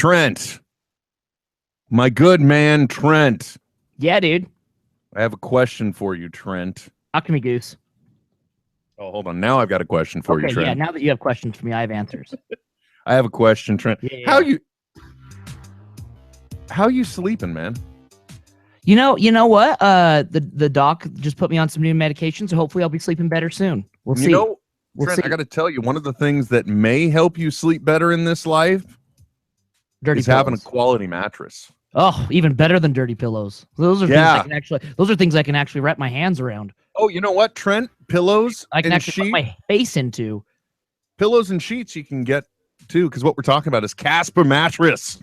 Trent, my good man, Trent. Yeah, dude. I have a question for you, Trent. Talk to me, Goose. Oh, hold on. Now I've got a question for you, Trent. Yeah, now that you have questions for me, I have answers. I have a question, Trent. Yeah. How you sleeping, man? You know what? The doc just put me on some new medication, so hopefully I'll be sleeping better soon. We'll see. Trent, I got to tell you, one of the things that may help you sleep better in this life is having a quality mattress. Oh, even better than dirty pillows. Those are things I can actually wrap my hands around. Oh, you know what, Trent? Pillows I can and actually put my face into. Pillows and sheets you can get too, because what we're talking about is Casper mattress.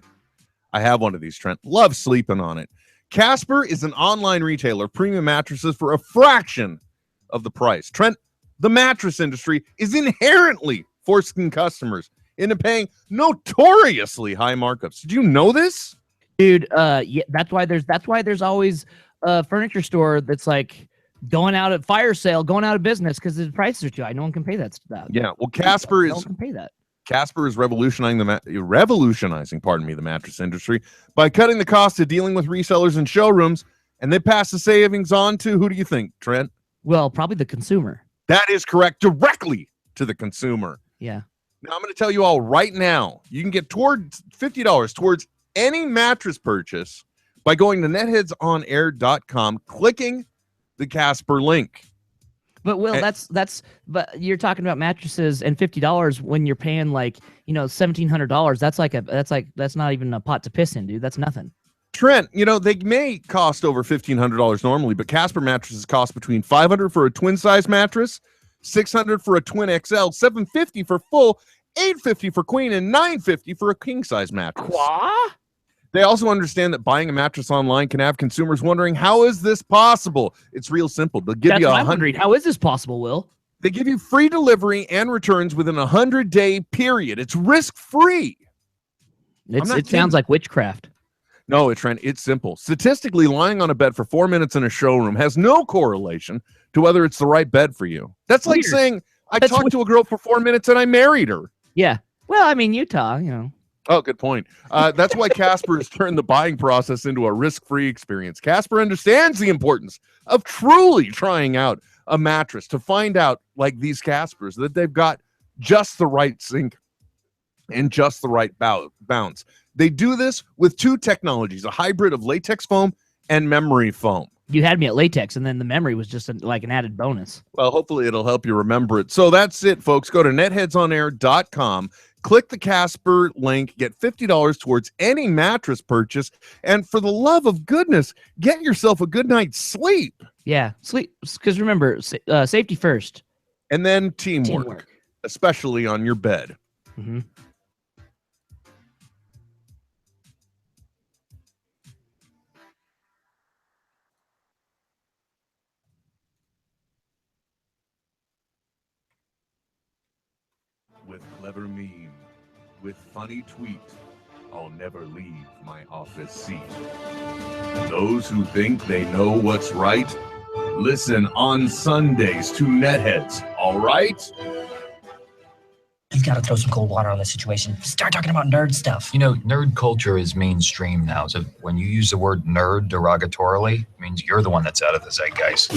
I have one of these, Trent. Love sleeping on it. Casper is an online retailer of premium mattresses for a fraction of the price. Trent, the mattress industry is inherently forcing customers into paying notoriously high markups. Did you know this? Dude, yeah, that's why there's always a furniture store that's like going out at fire sale, going out of business because the prices are too high. No one can pay that stuff. Yeah, well, Casper no one can pay that. Casper is revolutionizing the mattress industry by cutting the cost of dealing with resellers and showrooms, and they pass the savings on to who do you think, Trent? Well, probably the consumer. That is correct, directly to the consumer. Yeah. Now I'm going to tell you all right now, you can get towards $50 towards any mattress purchase by going to netheadsonair.com, clicking the Casper link. But Will, but you're talking about mattresses and $50 when you're paying like, $1,700. That's not even a pot to piss in, dude. That's nothing. Trent, they may cost over $1,500 normally, but Casper mattresses cost between $500 for a twin size mattress, $600 for a twin XL, $750 for full, $850 for queen, and $950 for a king size mattress. What? They also understand that buying a mattress online can have consumers wondering, how is this possible? It's real simple. They'll give you how is this possible, Will? They give you free delivery and returns within a 100-day period. It's risk-free. It sounds like witchcraft. No, Trent, it's simple. Statistically, lying on a bed for 4 minutes in a showroom has no correlation to whether it's the right bed for you. That's like saying, I talked to a girl for 4 minutes and I married her. Yeah. Well, I mean, Utah, Oh, good point. That's why Casper has turned the buying process into a risk-free experience. Casper understands the importance of truly trying out a mattress to find out, like these Caspers, that they've got just the right sink and just the right bounce. They do this with two technologies, a hybrid of latex foam and memory foam. You had me at latex, and then the memory was just like an added bonus. Well, hopefully it'll help you remember it. So that's it, folks. Go to netheadsonair.com. Click the Casper link, get $50 towards any mattress purchase, and for the love of goodness, get yourself a good night's sleep. Yeah, sleep, because remember, safety first. And then teamwork. Especially on your bed. Mm-hmm. With clever meme, with funny tweet, I'll never leave my office seat. Those who think they know what's right, listen on Sundays to NetHeads, all right? You've got to throw some cold water on this situation. Start talking about nerd stuff. Nerd culture is mainstream now. So when you use the word nerd derogatorily, it means you're the one that's out of the zeitgeist.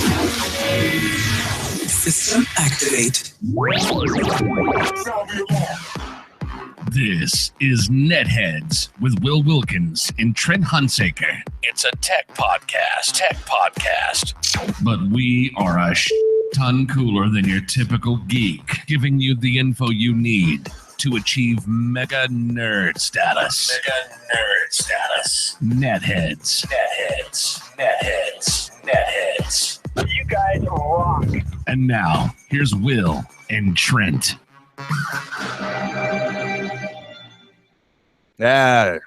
System activate. This is NetHeads with Will Wilkins and Trent Hunsaker. It's a tech podcast. But we are a ton cooler than your typical geek, giving you the info you need to achieve mega nerd status. NetHeads. You guys rock. And now, here's Will and Trent. That's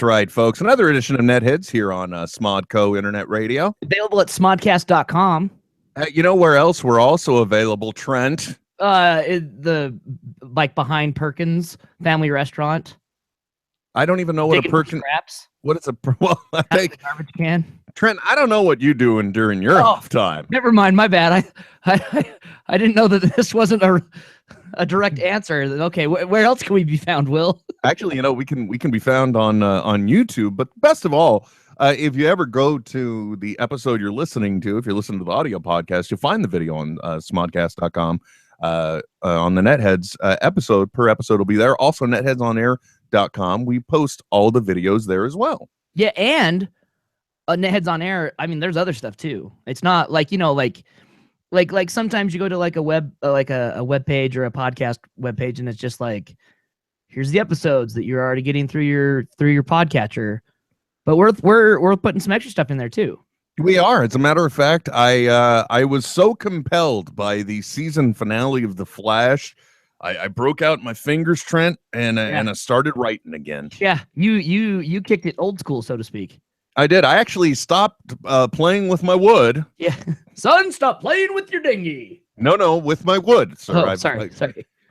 right, folks. Another edition of NetHeads here on Smodco Internet Radio. Available at smodcast.com. You know where else we're also available, Trent? Behind Perkins Family Restaurant. I don't even know what a Perkins. What is a garbage can? Trent, I don't know what you doing during your off time. Never mind, my bad. I didn't know that this wasn't a a direct answer. Okay, where else can we be found, Will? Actually, we can be found on YouTube. But best of all, if you ever go to the episode you're listening to, if you're listening to the audio podcast, you'll find the video on smodcast.com on the NetHeads episode. Per episode will be there. Also, netheadsonair.com. We post all the videos there as well. Yeah, and NetHeads on Air. I mean, there's other stuff too. It's not like like sometimes you go to like a web a web page or a podcast web page, and it's just like, here's the episodes that you're already getting through your podcatcher. But we're putting some extra stuff in there too. We are. As a matter of fact, I was so compelled by the season finale of The Flash. I broke out my fingers, Trent, and I started writing again. Yeah, you kicked it old school, so to speak. I did. I actually stopped playing with my wood. Yeah, son, stop playing with your dinghy. No, with my wood, sir. Oh, sorry.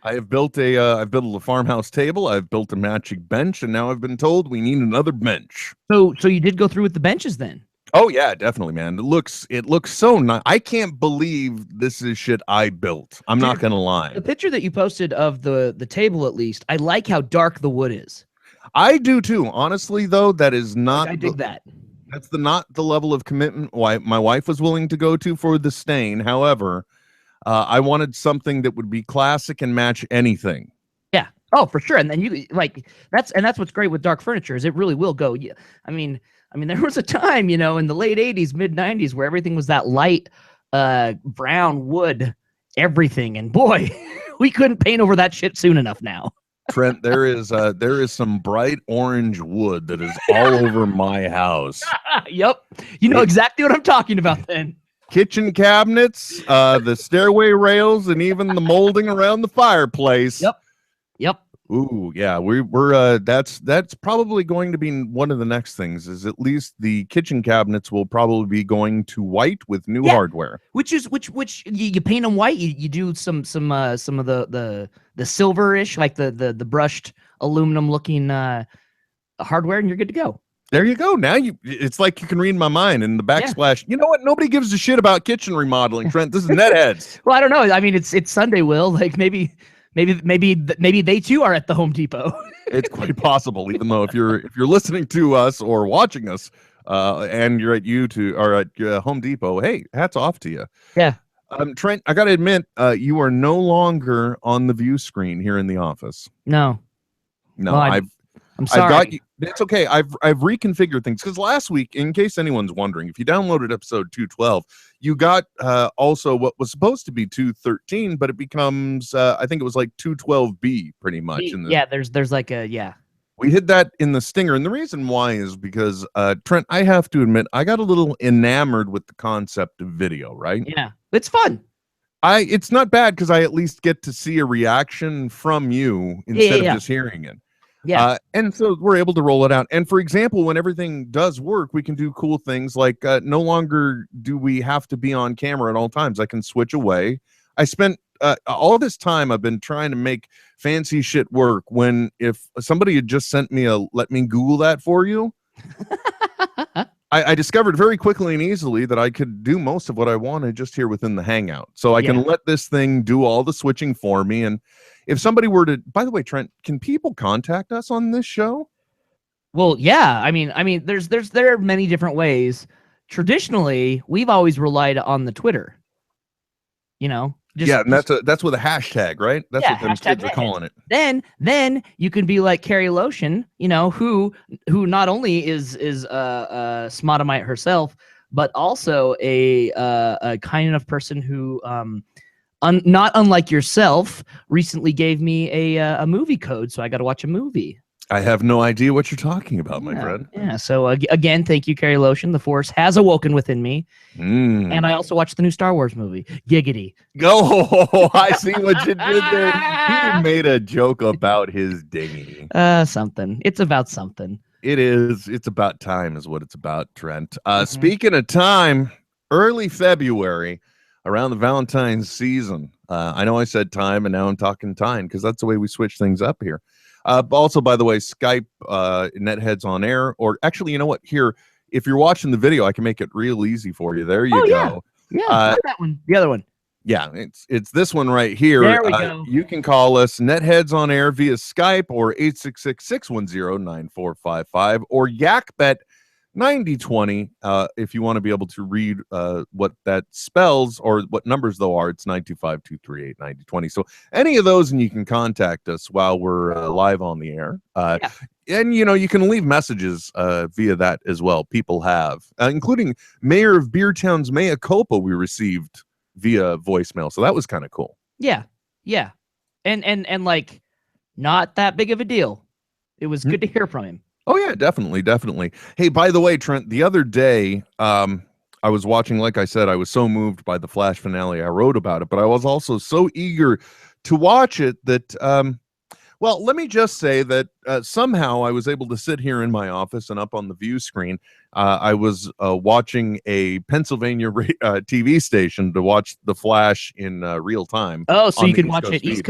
I have built a farmhouse table. I've built a matching bench, and now I've been told we need another bench. So you did go through with the benches then? Oh yeah, definitely, man. It looks so nice. I can't believe this is shit I built. I'm not gonna lie. The picture that you posted of the table, at least, I like how dark the wood is. I do too. Honestly, though, that is not. I dig that. That's not the level of commitment my wife was willing to go to for the stain. However, I wanted something that would be classic and match anything. Yeah. Oh, for sure. And then you that's what's great with dark furniture is it really will go. Yeah. I mean, there was a time, in the late 80s, mid 90s where everything was that light brown wood, everything. And boy, we couldn't paint over that shit soon enough now. Trent, there is some bright orange wood that is all over my house. Yep. You know exactly what I'm talking about then. Kitchen cabinets, the stairway rails, and even the molding around the fireplace. Yep. Ooh, yeah, we're that's probably going to be one of the next things. Is at least the kitchen cabinets will probably be going to white with new hardware. Which you paint them white. You do some of the silverish, like the brushed aluminum looking hardware, and you're good to go. There you go. Now it's like you can read my mind in the backsplash. Yeah. You know what? Nobody gives a shit about kitchen remodeling, Trent. This is NetHeads. Well, I don't know. I mean, it's Sunday, Will. Like maybe they too are at the Home Depot. It's quite possible, even though if you're listening to us or watching us, and you're at YouTube or at Home Depot, hey, hats off to you. Yeah. Trent, I got to admit, you are no longer on the view screen here in the office. No, well, I'm sorry. I've got you. It's okay. I've reconfigured things because last week, in case anyone's wondering, if you downloaded episode 212, you got also what was supposed to be 213, but it becomes I think it was like 212B pretty much. There's like a We hid that in the stinger, and the reason why is because Trent, I have to admit, I got a little enamored with the concept of video. Right? Yeah, it's fun. It's not bad because I at least get to see a reaction from you instead of just hearing it. Yeah. And so we're able to roll it out. And for example, when everything does work, we can do cool things like no longer do we have to be on camera at all times. I can switch away. I spent all this time I've been trying to make fancy shit work when if somebody had just sent me let me Google that for you. I discovered very quickly and easily that I could do most of what I wanted just here within the Hangout. So I can let this thing do all the switching for me. And if somebody were to, by the way, Trent, can people contact us on this show? Well, yeah. I mean, there are many different ways. Traditionally, we've always relied on the Twitter. And that's with a hashtag, right? That's what them kids are calling it. Then you can be like Carrie Lotion, who not only is Smodamite herself, but also a kind enough person who not unlike yourself, recently gave me a movie code, so I got to watch a movie. I have no idea what you're talking about, my friend. Yeah. So again, thank you, Carrie Lotion. The Force has awoken within me, and I also watched the new Star Wars movie. Giggity. Oh, I see what you did there. You made a joke about his dinghy. Something. It's about something. It is. It's about time, is what it's about, Trent. Speaking of time, early February. Around the Valentine's season. I know I said time, and now I'm talking time because that's the way we switch things up here. Also, by the way, Skype, NetHeads on air, or actually, you know what? Here, if you're watching the video, I can make it real easy for you. There you go. Yeah, that one. The other one. Yeah, it's this one right here. There we go. You can call us NetHeads on air via Skype or 866-610-9455 or YakBet 9020 if you want to be able to read what that spells or what numbers though are. It's 925-238-9020. So any of those, and you can contact us while we're live on the air. And you can leave messages via that as well. People have, including Mayor of Beertown's Mea Culpa, we received via voicemail, so that was kind of cool. Yeah, and like not that big of a deal. It was good to hear from him. Oh yeah, definitely. Hey, by the way, Trent, the other day I was watching, like I said, I was so moved by the Flash finale, I wrote about it, but I was also so eager to watch it that well, let me just say that somehow I was able to sit here in my office, and up on the view screen I was watching a Pennsylvania TV station to watch The Flash in real time. Oh, so you can watch it East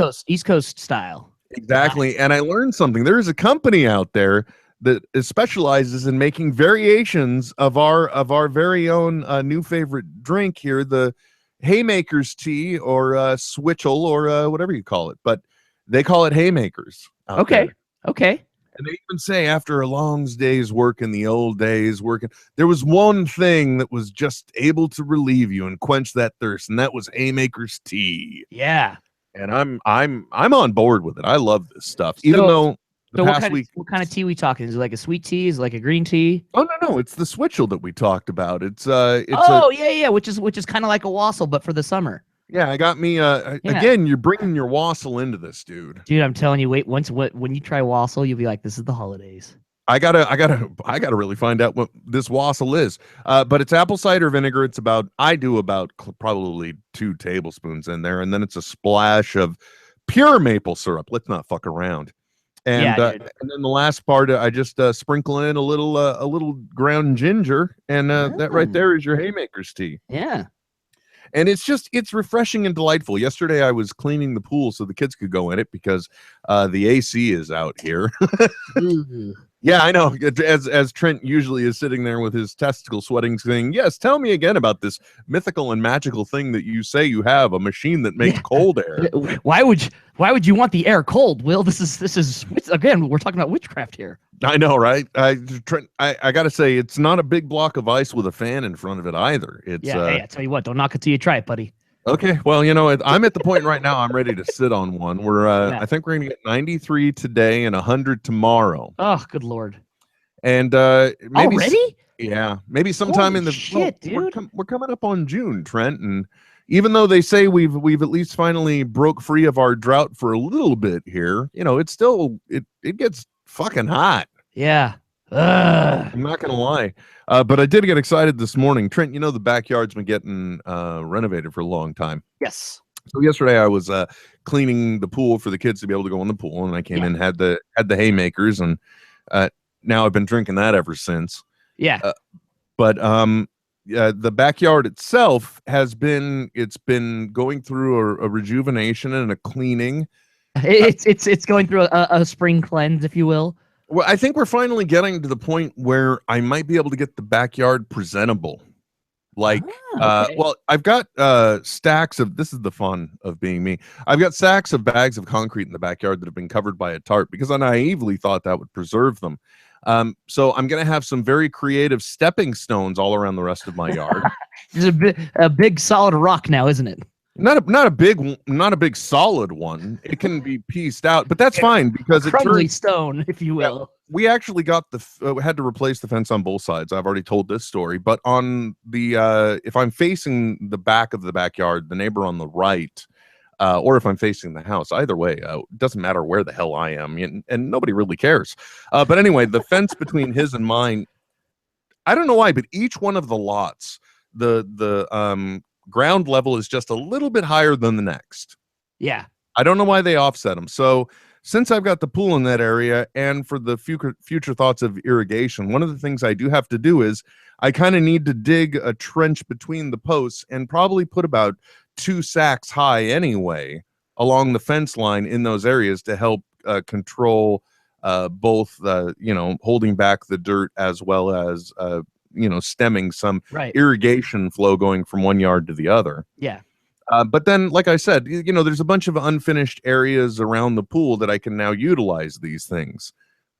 Coast style. Exactly. Nice. And I learned something. There is a company out there that specializes in making variations of our very own new favorite drink here, the Haymakers tea or Switchel or whatever you call it. But they call it Haymakers. Okay. And they even say after a long day's work in the old days there was one thing that was just able to relieve you and quench that thirst, and that was Haymakers tea. Yeah. And I'm on board with it. I love this stuff. Even though what kind of tea we talking? Is it like a sweet tea? Is it like a green tea? Oh no, it's the Switchel that we talked about. It's which is kind of like a wassail, but for the summer. Yeah, I got me. Again, you're bringing your wassail into this, dude. Dude, I'm telling you, when you try wassail, you'll be like, this is the holidays. I gotta really find out what this wassail is. But it's apple cider vinegar. I do about probably 2 tablespoons in there, and then it's a splash of pure maple syrup. Let's not fuck around. And and then the last part, I just sprinkle in a little ground ginger, and that right there is your Haymakers tea. Yeah. And it's refreshing and delightful. Yesterday I was cleaning the pool so the kids could go in it because the AC is out here. Yeah, I know. As Trent usually is sitting there with his testicles sweating, saying, "Yes, tell me again about this mythical and magical thing that you say you have, a machine that makes cold air." Why would you want the air cold, Will? This is again, we're talking about witchcraft here. I know, right? Trent, I got to say, it's not a big block of ice with a fan in front of it either. It's hey, I tell you what, don't knock it till you try it, buddy. Okay, well, I'm at the point right now. I'm ready to sit on one. I think we're gonna get 93 today and 100 tomorrow. Oh, good lord! And maybe already? Yeah, maybe sometime Holy in the shit, dude. We're coming up on June, Trent, and even though they say we've at least finally broke free of our drought for a little bit here, it's still it gets fucking hot. Yeah. I'm not gonna lie, but I did get excited this morning. Trent, the backyard's been getting renovated for a long time. Yes. So yesterday I was cleaning the pool for the kids to be able to go in the pool, and I came in, had the Haymakers, and now I've been drinking that ever since. Yeah. But the backyard itself it's been going through a rejuvenation and a cleaning. It's going through a spring cleanse, if you will. Well, I think we're finally getting to the point where I might be able to get the backyard presentable. Like, okay. Well, I've got stacks of, this is the fun of being me. I've got stacks of bags of concrete in the backyard that have been covered by a tarp because I naively thought that would preserve them. So I'm going to have some very creative stepping stones all around the rest of my yard. There's a big solid rock now, isn't it? Not a big solid one. It can be pieced out, but that's fine because a crumbly stone, if you will. We actually got had to replace the fence on both sides. I've already told this story, but on the if I'm facing the back of the backyard, the neighbor on the right, or if I'm facing the house, either way, it doesn't matter where the hell I am, and nobody really cares. But anyway, the fence between his and mine, I don't know why, but each one of the lots, the ground level is just a little bit higher than the next. Yeah. I don't know why they offset them. So since I've got the pool in that area, and for the future thoughts of irrigation, one of the things I do have to do is I kind of need to dig a trench between the posts and probably put about 2 sacks high anyway along the fence line in those areas to help control both holding back the dirt as well as stemming some irrigation flow going from one yard to the other. Yeah. But then, like I said, there's a bunch of unfinished areas around the pool that I can now utilize these things.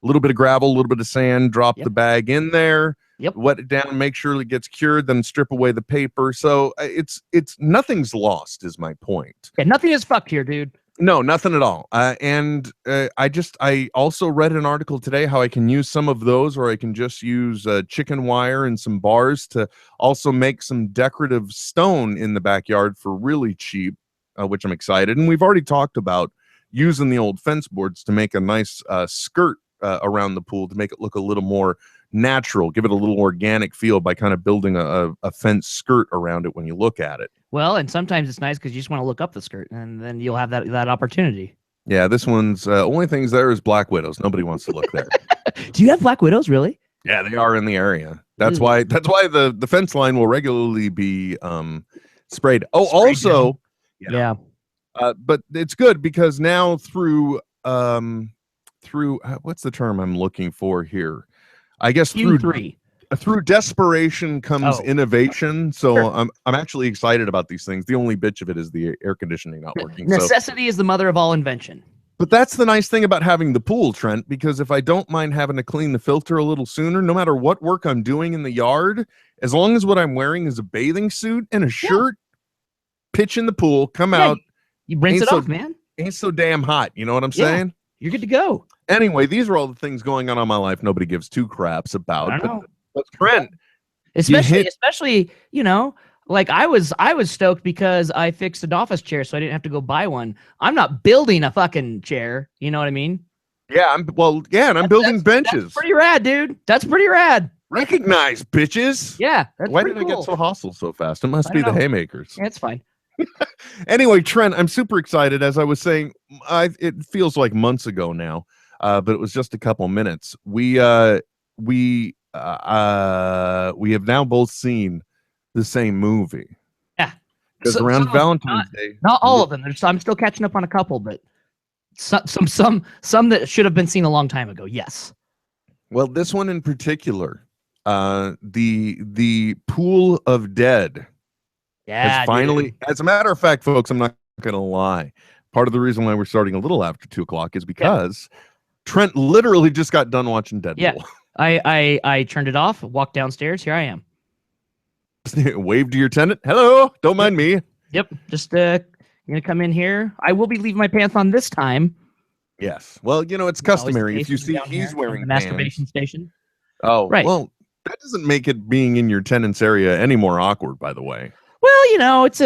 A little bit of gravel, a little bit of sand, drop the bag in there, wet it down, make sure it gets cured, then strip away the paper. So it's nothing's lost is my point. Yeah, nothing is fucked here, dude. No, nothing at all. I also read an article today how I can use some of those, or I can just use chicken wire and some bars to also make some decorative stone in the backyard for really cheap, which I'm excited. And we've already talked about using the old fence boards to make a nice skirt around the pool to make it look a little more natural, give it a little organic feel by kind of building a fence skirt around it when you look at it. Well, and sometimes it's nice because you just want to look up the skirt, and then you'll have that opportunity. Yeah, this one's only things there is black widows. Nobody wants to look there. Do you have black widows, really? Yeah, they are in the area. That's why the fence line will regularly be sprayed. Oh, sprayed also, but it's good because now through what's the term I'm looking for here? I guess through desperation comes innovation. So I'm actually excited about these things. The only bitch of it is the air conditioning not working. Necessity is the mother of all invention. But that's the nice thing about having the pool, Trent, because if I don't mind having to clean the filter a little sooner, no matter what work I'm doing in the yard, as long as what I'm wearing is a bathing suit and a shirt, pitch in the pool, come out. You rinse it off, man. Ain't so damn hot. You know what I'm saying? You're good to go. Anyway, these are all the things going on in my life nobody gives two craps about. But Trent, especially, like I was stoked because I fixed an office chair so I didn't have to go buy one. I'm not building a fucking chair. You know what I mean? Yeah, I'm building benches. That's pretty rad, dude. That's pretty rad. Recognize, bitches. Yeah. That's Why did I get so hostile so fast? It must be the haymakers. Yeah, it's fine. Anyway, Trent, I'm super excited. As I was saying, it feels like months ago now, but it was just a couple minutes. We have now both seen the same movie. Yeah, because around Valentine's Day, not all of them. I'm still catching up on a couple, but some that should have been seen a long time ago. Yes. Well, this one in particular, the Pool of Dead. Yeah, finally, as a matter of fact, folks, I'm not gonna lie. Part of the reason why we're starting a little after 2:00 is because Trent literally just got done watching Deadpool. Yeah, I turned it off, walked downstairs. Here I am. Wave to your tenant. Hello, don't mind me. Yep, just gonna come in here. I will be leaving my pants on this time. Yes. Well, it's customary. If you see he's wearing the masturbation station. Oh, right. Well, that doesn't make it being in your tenant's area any more awkward, by the way. Well, it's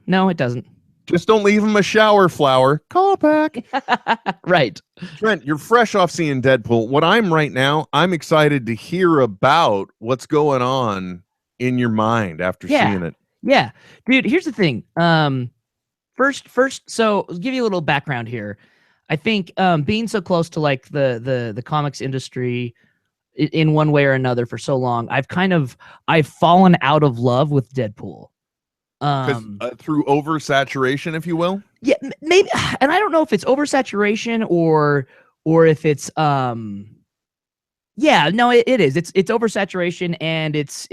no, it doesn't. Just don't leave him a shower flower. Call back. Right. Trent, you're fresh off seeing Deadpool. What I'm right now, I'm excited to hear about what's going on in your mind after seeing it. Yeah. Dude, here's the thing. First, so I'll give you a little background here. I think being so close to like the comics industry in one way or another for so long, I've fallen out of love with Deadpool. Through oversaturation, if you will. Yeah, maybe, and I don't know if it's oversaturation or if it's yeah, no, it is. It's oversaturation, and it's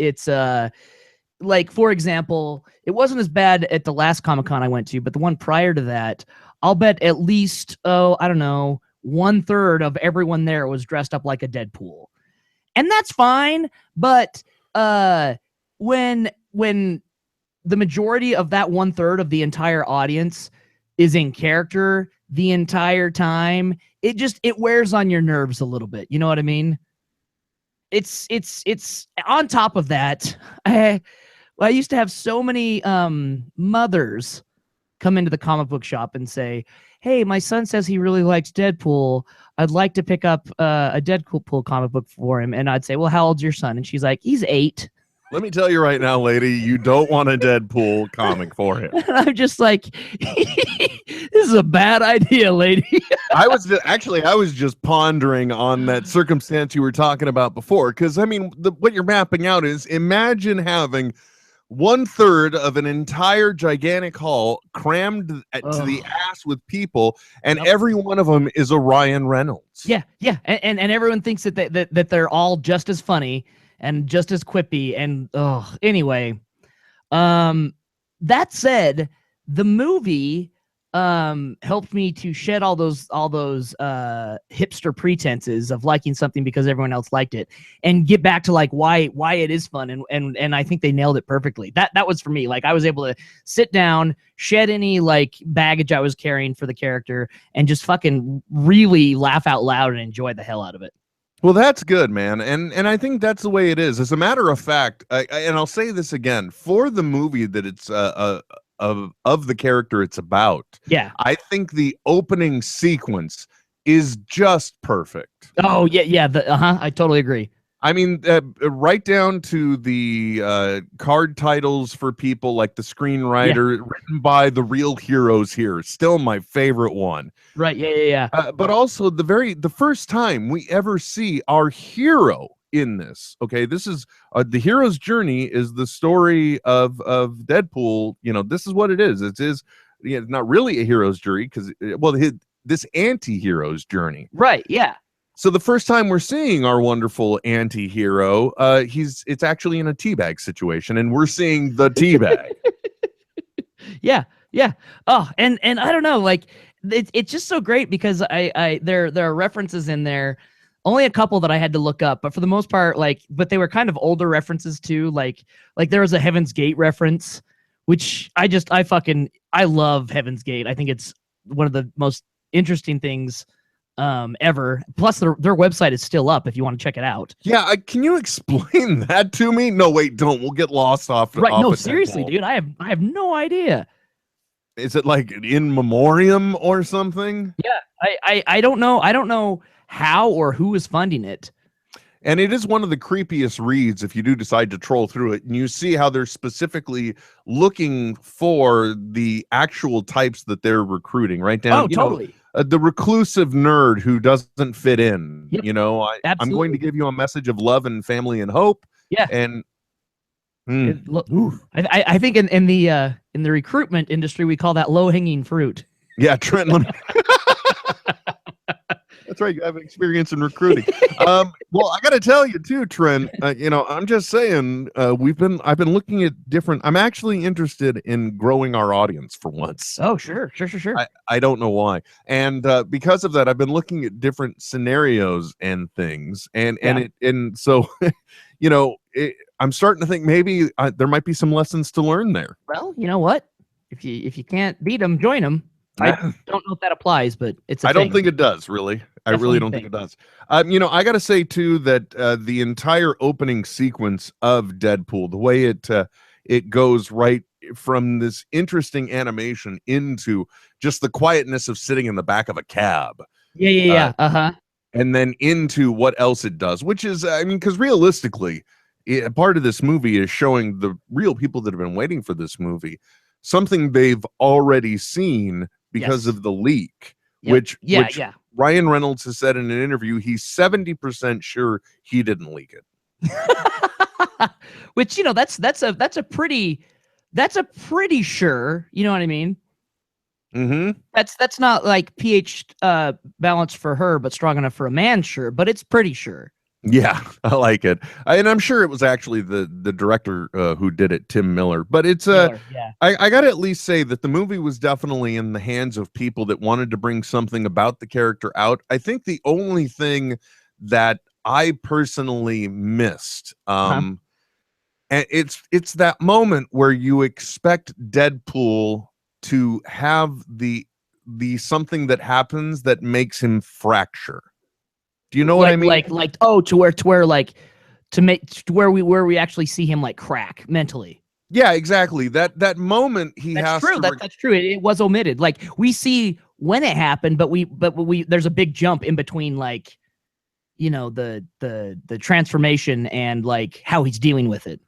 like, for example, it wasn't as bad at the last Comic-Con I went to, but the one prior to that, I'll bet at least I don't know, 1/3 of everyone there was dressed up like a Deadpool, and that's fine. But when the majority of that 1/3 of the entire audience is in character the entire time, it wears on your nerves a little bit. You know what I mean? It's on top of that. I used to have so many mothers come into the comic book shop and say, "Hey, my son says he really likes Deadpool. I'd like to pick up a Deadpool comic book for him." And I'd say, "Well, how old's your son?" And she's like, "He's 8. Let me tell you right now, lady, you don't want a Deadpool comic for him. And I'm just like, this is a bad idea, lady. I was just pondering on that circumstance you were talking about before, because I mean, what you're mapping out is, imagine having 1/3 of an entire gigantic hall crammed to the ass with people, and every one of them is a Ryan Reynolds. Yeah, and everyone thinks that they're all just as funny and just as quippy, and anyway, that said, the movie helped me to shed all those hipster pretenses of liking something because everyone else liked it, and get back to like why it is fun, and I think they nailed it perfectly. That was for me. Like, I was able to sit down, shed any like baggage I was carrying for the character, and just fucking really laugh out loud and enjoy the hell out of it. Well, that's good, man, and I think that's the way it is. As a matter of fact, and I'll say this again, for the movie that it's of the character it's about, Yeah. I think the opening sequence is just perfect. Oh yeah. I totally agree. I mean, right down to the card titles for people, like the screenwriter, written by the real heroes here. Still my favorite one. Right. Yeah. But also the first time we ever see our hero in this. Okay, this is the hero's journey is the story of Deadpool. You know, this is what it is. It is not really a hero's journey because this anti-hero's journey. Right. Yeah. So the first time we're seeing our wonderful anti-hero, it's actually in a teabag situation, and we're seeing the teabag. Yeah. Oh, and I don't know, like it's just so great because there are references in there, only a couple that I had to look up, but for the most part, but they were kind of older references too. Like there was a Heaven's Gate reference, which I love Heaven's Gate. I think it's one of the most interesting things ever. Plus their website is still up if you want to check it out. Yeah, can you explain that to me? No, wait, don't. We'll get lost off. Right? No, seriously, dude. I have no idea. Is it like in memoriam or something? Yeah, I don't know. I don't know how or who is funding it. And it is one of the creepiest reads if you do decide to troll through it, and you see how they're specifically looking for the actual types that they're recruiting, right down. Oh, totally. The reclusive nerd who doesn't fit in. Yep. You know, I'm going to give you a message of love and family and hope. Yeah. And I think in the recruitment industry we call that low hanging fruit. Yeah, Trent. That's right. You have experience in recruiting. Well, I got to tell you too, Trent. I'm just saying. I've been looking at different. I'm actually interested in growing our audience for once. Oh, sure. I don't know why, and because of that, I've been looking at different scenarios and things, and so, I'm starting to think maybe there might be some lessons to learn there. Well, you know what? If you can't beat them, join them. I don't know if that applies, but it's. I don't think it does, really. I really don't think it does. I got to say too that the entire opening sequence of Deadpool, the way it goes right from this interesting animation into just the quietness of sitting in the back of a cab. Yeah. And then into what else it does, which is, because realistically, part of this movie is showing the real people that have been waiting for this movie something they've already seen because of the leak, which Ryan Reynolds has said in an interview he's 70% sure he didn't leak it. Which that's a pretty sure. You know what I mean? Mm-hmm. That's not like pH balance for her, but strong enough for a man. Sure, but it's pretty sure. Yeah, I like it, and I'm sure it was actually the director who did it, Tim Miller. But it's I got to at least say that the movie was definitely in the hands of people that wanted to bring something about the character out. I think the only thing that I personally missed, and it's that moment where you expect Deadpool to have the something that happens that makes him fracture. Do you know what I mean? To where we actually see him like crack mentally. Yeah, exactly. That moment that's true. That's true. It was omitted. Like we see when it happened, but we there's a big jump in between, like, the transformation and like how he's dealing with it.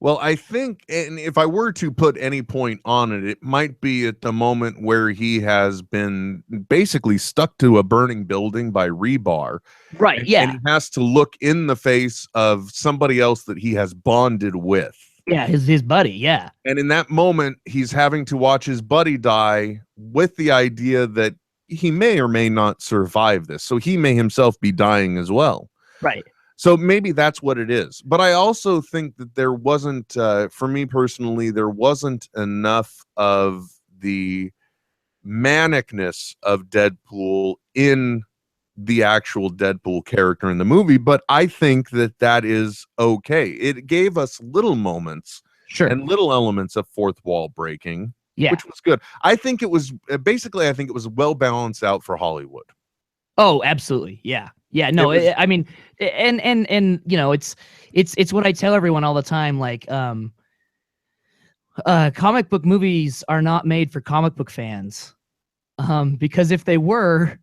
Well, I think, and if I were to put any point on it, it might be at the moment where he has been basically stuck to a burning building by rebar. Right, and he has to look in the face of somebody else that he has bonded with. Yeah, his buddy, yeah. And in that moment, he's having to watch his buddy die with the idea that he may or may not survive this. So he may himself be dying as well. Right. So maybe that's what it is. But I also think that there wasn't, for me personally, there wasn't enough of the manicness of Deadpool in the actual Deadpool character in the movie, but I think that is okay. It gave us little moments Sure. and little elements of fourth wall breaking, Yeah. which was good. I think it was basically, I think it was well balanced out for Hollywood. Oh, absolutely. Yeah. Yeah. No, It was- I mean, and you know, it's what I tell everyone all the time. Like, comic book movies are not made for comic book fans. Because if they were,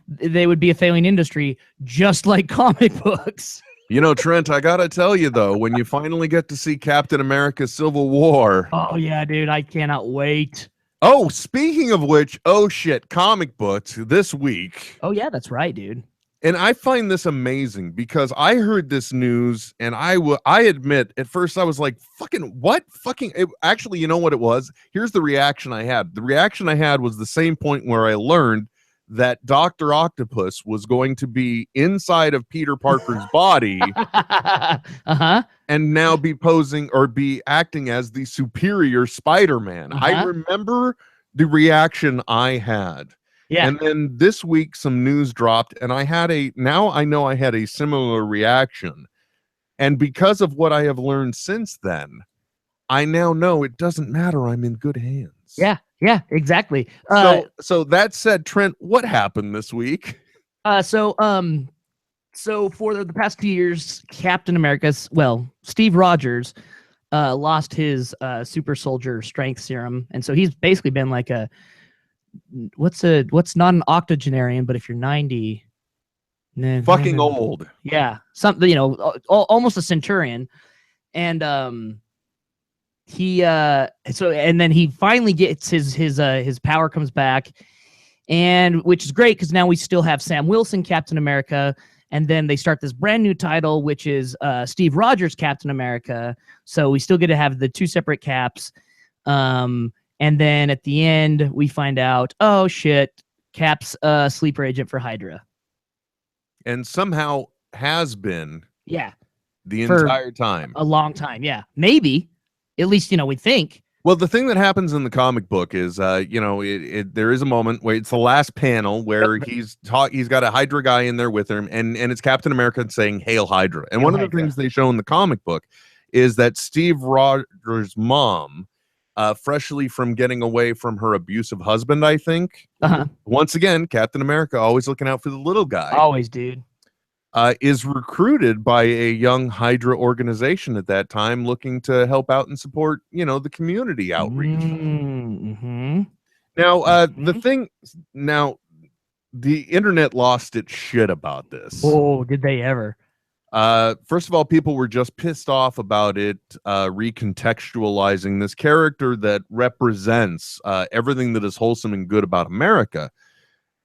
they would be a failing industry, just like comic books. You know, Trent, I gotta tell you though, when you finally get to see Captain America: Civil War. Oh yeah, dude, I cannot wait. Oh, speaking of which, oh shit, comic books this week. Oh yeah, that's right, dude. And I find this amazing because I heard this news and I admit at first I was like, fucking what? Actually, you know what it was? Here's the reaction I had. The reaction I had was the same point where I learned that Dr. Octopus was going to be inside of Peter Parker's body Uh-huh. and now be posing or be acting as the superior Spider-Man. I Uh-huh. remember the reaction I had. Yeah. And then this week some news dropped and now I know I had a similar reaction. And because of what I have learned since then, I now know it doesn't matter. I'm in good hands. Yeah, exactly. So that said, Trent, what happened this week? So for the past 2 years, Captain America's, Steve Rogers lost his super soldier strength serum, and so he's basically been like what's not an octogenarian, but if you're 90, Fucking old. Yeah, something, almost a centurion. And and then he finally gets his power comes back, and which is great because now we still have Sam Wilson, Captain America, and then they start this brand new title, which is Steve Rogers, Captain America. So we still get to have the two separate caps. And then at the end, we find out, oh shit, Cap's sleeper agent for Hydra. And somehow has been Yeah, the For entire time. a long time. Yeah, maybe. At least, we think. Well, the thing that happens in the comic book is, there is a moment where it's the last panel where he's got a Hydra guy in there with him, and it's Captain America saying "Hail Hydra." And Hail one of the Hydra. things they show in the comic book is that Steve Rogers' mom, freshly from getting away from her abusive husband, I think. Uh-huh. Once again, Captain America always looking out for the little guy. Always, dude. Is recruited by a young Hydra organization at that time looking to help out and support, the community outreach. Mm-hmm. Now, the internet lost its shit about this. Oh, did they ever? First of all, people were just pissed off about it, recontextualizing this character that represents everything that is wholesome and good about America.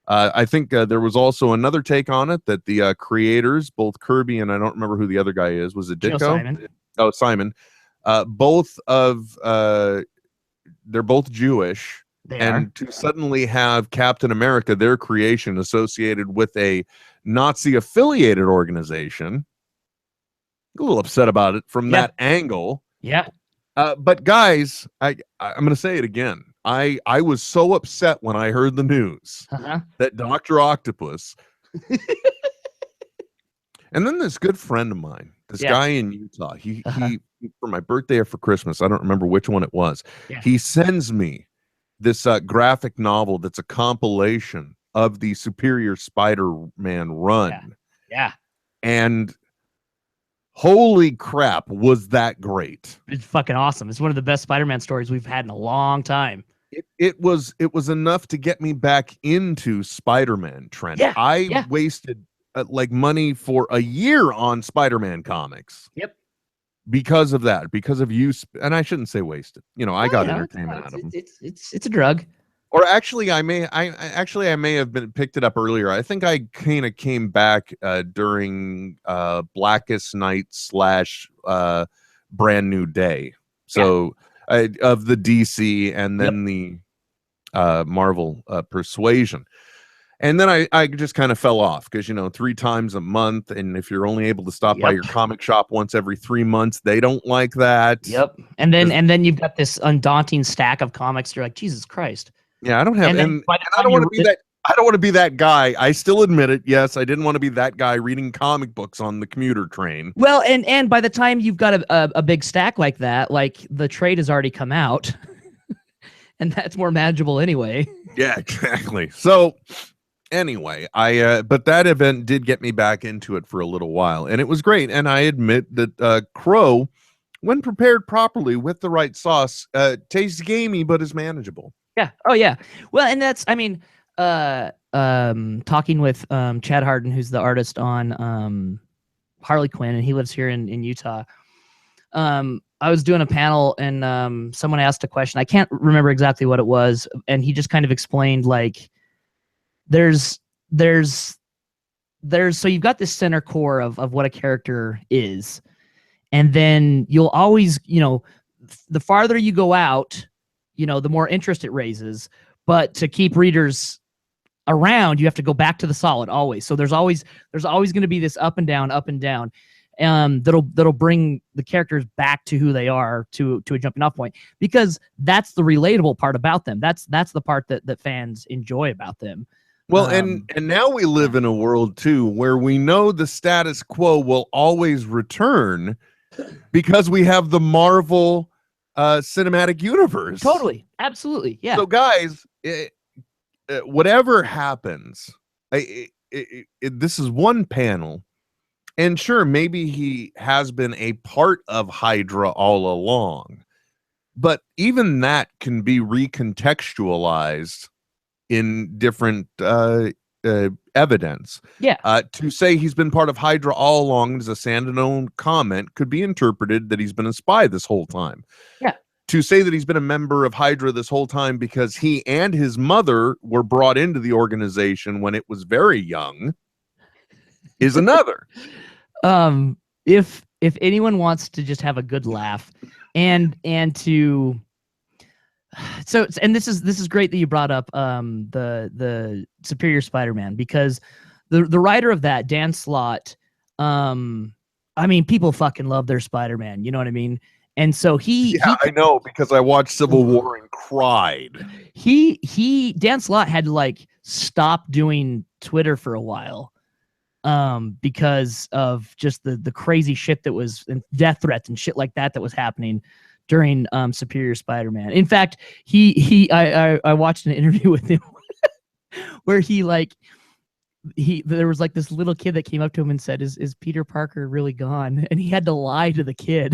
I think there was also another take on it that the creators, both Kirby and I don't remember who the other guy is. Was it Ditko? Simon. Oh, Simon. They're both Jewish. They And to suddenly have Captain America, their creation, associated with a Nazi-affiliated organization, a little upset about it from that angle. Yeah. But guys, I'm going to say it again. I was so upset when I heard the news that Dr. Octopus, and then this good friend of mine, this guy in Utah, he for my birthday or for Christmas, I don't remember which one it was. Yeah. He sends me this graphic novel that's a compilation of the Superior Spider-Man run. Yeah. And holy crap, was that great. It's fucking awesome. It's one of the best Spider-Man stories we've had in a long time. It was enough to get me back into Spider-Man, Trent. I wasted money for a year on Spider-Man comics. Yep. Because of that, because of you, and I shouldn't say wasted. I got entertainment out of them. It's a drug. Or actually, I may have picked it up earlier. I think I kind of came back during Blackest Night / Brand New Day. So of the DC and then the Marvel Persuasion. And then I just kind of fell off because, 3 times a month. And if you're only able to stop by Yep. your comic shop once every 3 months, they don't like that. Yep. And then you've got this undaunting stack of comics. You're like, Jesus Christ. Yeah, I don't have, And then and by the I time don't want you to be that. I don't want to be that guy. I still admit it. Yes, I didn't want to be that guy reading comic books on the commuter train. Well, and by the time you've got a big stack like that, like the trade has already come out, and that's more manageable anyway. Yeah, exactly. So anyway, but that event did get me back into it for a little while, and it was great. And I admit that Crow, when prepared properly with the right sauce, tastes gamey but is manageable. Yeah. Oh yeah. Well, and that's, I mean, talking with Chad Harden, who's the artist on Harley Quinn, and he lives here in Utah. I was doing a panel, and someone asked a question. I can't remember exactly what it was, and he just kind of explained, like, there's so you've got this center core of what a character is, and then you'll always, the farther you go out, the more interest it raises. But to keep readers around, you have to go back to the solid always. So there's always going to be this up and down, that'll bring the characters back to who they are, to a jumping off point, because that's the relatable part about them. That's the part that fans enjoy about them. Well, and now we live in a world too where we know the status quo will always return because we have the Marvel cinematic universe. Totally. Absolutely. Yeah. So guys, whatever happens, this is one panel, and sure, maybe he has been a part of Hydra all along, but even that can be recontextualized in different evidence. Yeah. To say he's been part of Hydra all along as a standalone comment could be interpreted that he's been a spy this whole time. Yeah. To say that he's been a member of Hydra this whole time because he and his mother were brought into the organization when it was very young is another. If anyone wants to just have a good laugh and to, and this is great that you brought up the Superior Spider-Man, because the writer of that, Dan Slott, I mean, people fucking love their Spider-Man, you know what I mean? And so I know, because I watched Civil War and cried. Dan Slott had to like stop doing Twitter for a while, because of just the crazy shit that was, and death threats and shit like that was happening during Superior Spider-Man. In fact, I watched an interview with him where there was like this little kid that came up to him and said, "Is Peter Parker really gone?" And he had to lie to the kid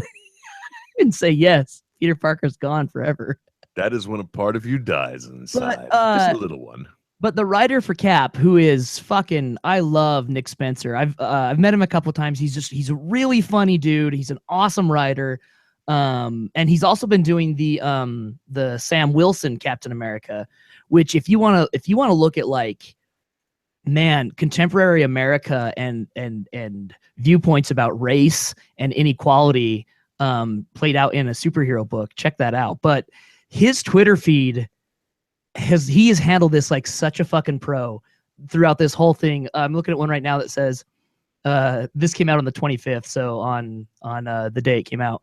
and say, "Yes, Peter Parker's gone forever." That is when a part of you dies inside. But, just a little one. But the writer for Cap, who is fucking, I love Nick Spencer. I've met him a couple of times. He's a really funny dude. He's an awesome writer. And he's also been doing the Sam Wilson Captain America, which if you want to look at, like, man, contemporary America and viewpoints about race and inequality played out in a superhero book, check that out. But his Twitter feed has handled this like such a fucking pro throughout this whole thing. I'm looking at one right now that says this came out on the 25th, so on the day it came out.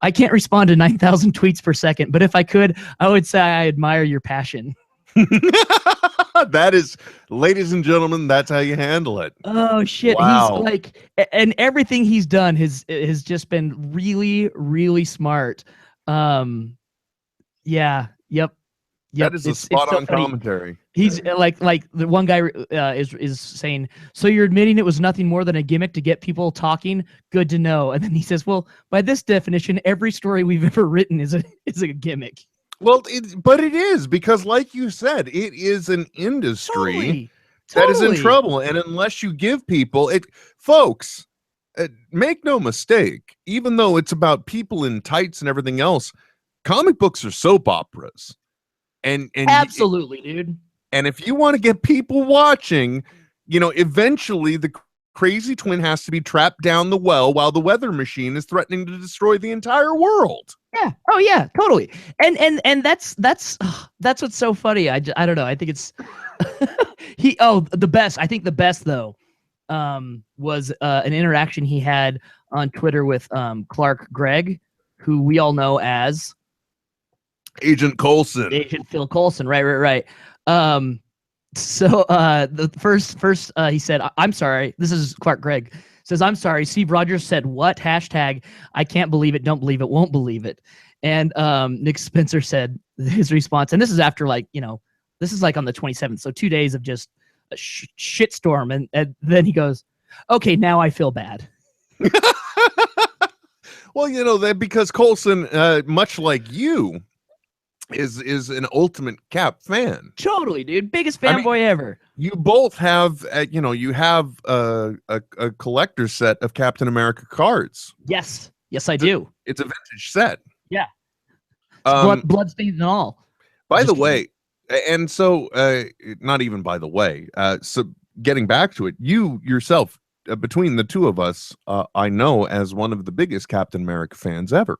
"I can't respond to 9,000 tweets per second, but if I could, I would say I admire your passion." That is, ladies and gentlemen, that's how you handle it. Oh shit. Wow. He's like, and everything he's done has just been really, really smart. Yeah. Yep. That is a spot on so commentary. He's like the one guy is saying, "So you're admitting it was nothing more than a gimmick to get people talking? Good to know." And then he says, "Well, by this definition, every story we've ever written is a gimmick." Well, but it is, because like you said, it is an industry that is in trouble. And unless you give people it, folks, make no mistake, even though it's about people in tights and everything else, comic books are soap operas. And absolutely, dude. And if you want to get people watching, eventually the crazy twin has to be trapped down the well while the weather machine is threatening to destroy the entire world. Yeah. Oh yeah, totally. And that's what's so funny. I don't know. I think it's The best. I think the best though, was an interaction he had on Twitter with Clark Gregg, who we all know as Agent Coulson. Agent Phil Coulson. Right. So the first he said, "I'm sorry." This is Clark Gregg says, "I'm sorry. Steve Rogers said what? Hashtag I can't believe it. Don't believe it. Won't believe it." And Nick Spencer said his response, and this is after this is like on the 27th, so 2 days of just a shitstorm, and then he goes, "Okay, now I feel bad." Well, that because Coulson, much like you, is an ultimate Cap fan. Totally, dude. Biggest fanboy ever. You both have, you have a collector's set of Captain America cards. Yes, I do. It's a vintage set. Yeah. Bloodstains and all. By the way, and so not even by the way, so getting back to it, you yourself, between the two of us, I know as one of the biggest Captain America fans ever.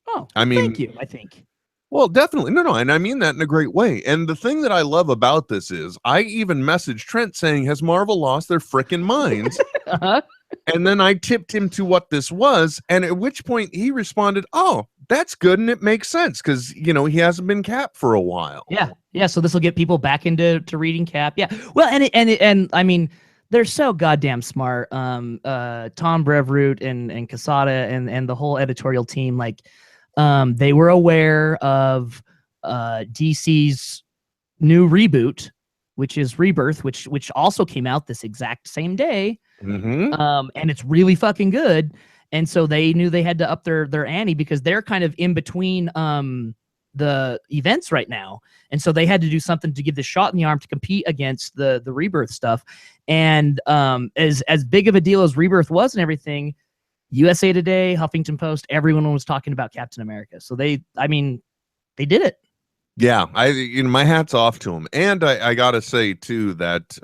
Oh, I mean, thank you. I think. Well, definitely. No, and I mean that in a great way. And the thing that I love about this is I even messaged Trent saying, has Marvel lost their frickin' minds? Uh-huh. And then I tipped him to what this was, and at which point he responded, oh, that's good, and it makes sense, because, he hasn't been Cap for a while. Yeah, so this will get people back into reading Cap. Yeah, well, and I mean, they're so goddamn smart. Tom Brevoort and Quesada and the whole editorial team, they were aware of DC's new reboot, which is Rebirth, which also came out this exact same day. Mm-hmm. And it's really fucking good. And so they knew they had to up their ante because they're kind of in between the events right now. And so they had to do something to give the shot in the arm to compete against the Rebirth stuff. And as big of a deal as Rebirth was and everything, USA Today, Huffington Post, everyone was talking about Captain America. So they did it. Yeah, my hat's off to him. And I gotta say too that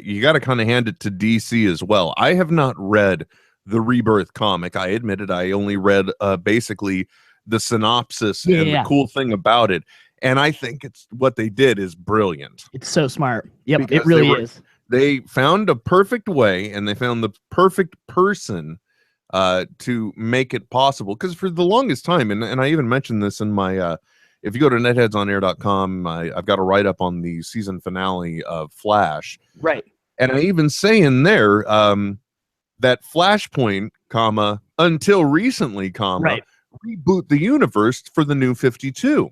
you gotta kind of hand it to DC as well. I have not read the Rebirth comic. I admitted I only read basically the synopsis and the cool thing about it. And I think it's what they did is brilliant. It's so smart. Yep, because it really is. They found a perfect way, and they found the perfect person to make it possible. Because for the longest time, and I even mentioned this in my if you go to netheadsonair.com, I've got a write-up on the season finale of Flash. Right. And I even say in there that Flashpoint, until recently, right, reboot the universe for the New 52.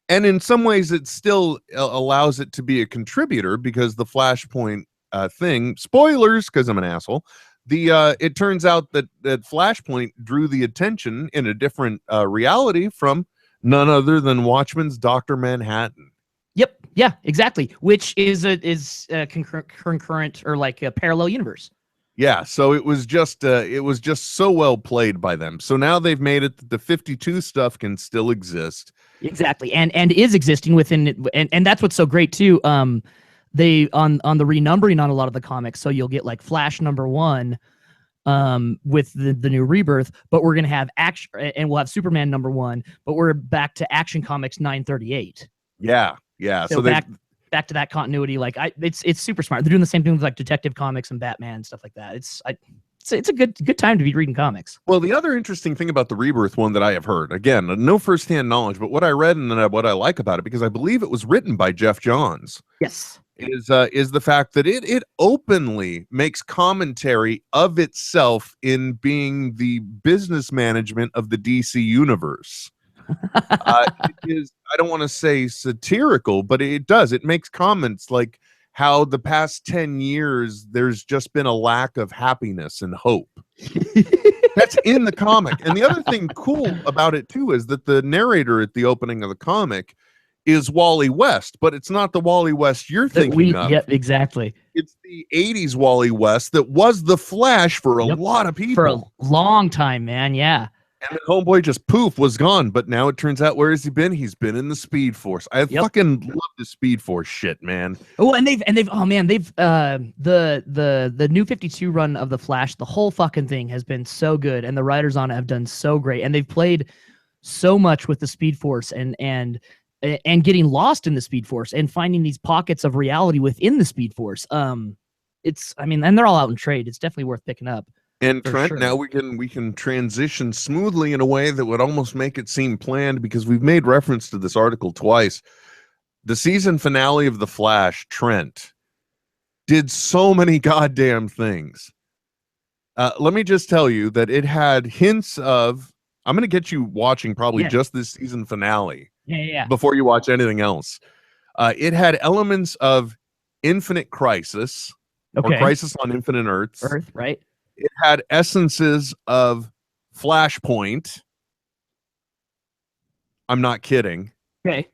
And in some ways, it still allows it to be a contributor because the Flashpoint thing, spoilers, because I'm an asshole, it turns out that Flashpoint drew the attention in a different reality from none other than Watchmen's Dr. Manhattan. Yep. Yeah, exactly. Which is a concurrent or like a parallel universe. Yeah. So it was just so well played by them. So now they've made it that the 52 stuff can still exist. Exactly. And is existing within it. And that's what's so great too. They on the renumbering on a lot of the comics. So you'll get like Flash #1 with the new Rebirth, but we're gonna have action, and we'll have Superman #1, but we're back to Action Comics 938. Yeah. So back to that continuity. Like it's super smart. They're doing the same thing with like Detective Comics and Batman and stuff like that. It's a good time to be reading comics. Well, the other interesting thing about the Rebirth one that I have heard, again, no firsthand knowledge, but what I read and then what I like about it, because I believe it was written by Jeff Johns. Yes. Is the fact that it openly makes commentary of itself in being the business management of the DC universe. It is, I don't want to say satirical, but it does. It makes comments like how the past 10 years there's just been a lack of happiness and hope. That's in the comic. And the other thing cool about it too is that the narrator at the opening of the comic is Wally West, but it's not the Wally West you're thinking of. Yep, exactly. It's the 80s Wally West that was the Flash for a lot of people. For a long time, man, yeah. And the homeboy just poof was gone, but now it turns out, where has he been? He's been in the Speed Force. I fucking love the Speed Force shit, man. Oh, and they've the new 52 run of the Flash, the whole fucking thing has been so good, and the writers on it have done so great, and they've played so much with the Speed Force and and getting lost in the Speed Force and finding these pockets of reality within the Speed Force. It's, I mean, and they're all out in trade. It's definitely worth picking up. And For Trent, sure. now we can transition smoothly in a way that would almost make it seem planned, because we've made reference to this article twice. The season finale of The Flash, Trent, did so many goddamn things. Let me just tell you that it had hints of, I'm going to get you watching probably just this season finale before you watch anything else. It had elements of Infinite Crisis, or Crisis on Infinite Earths. Earth, right? It had essences of Flashpoint. I'm not kidding. Okay.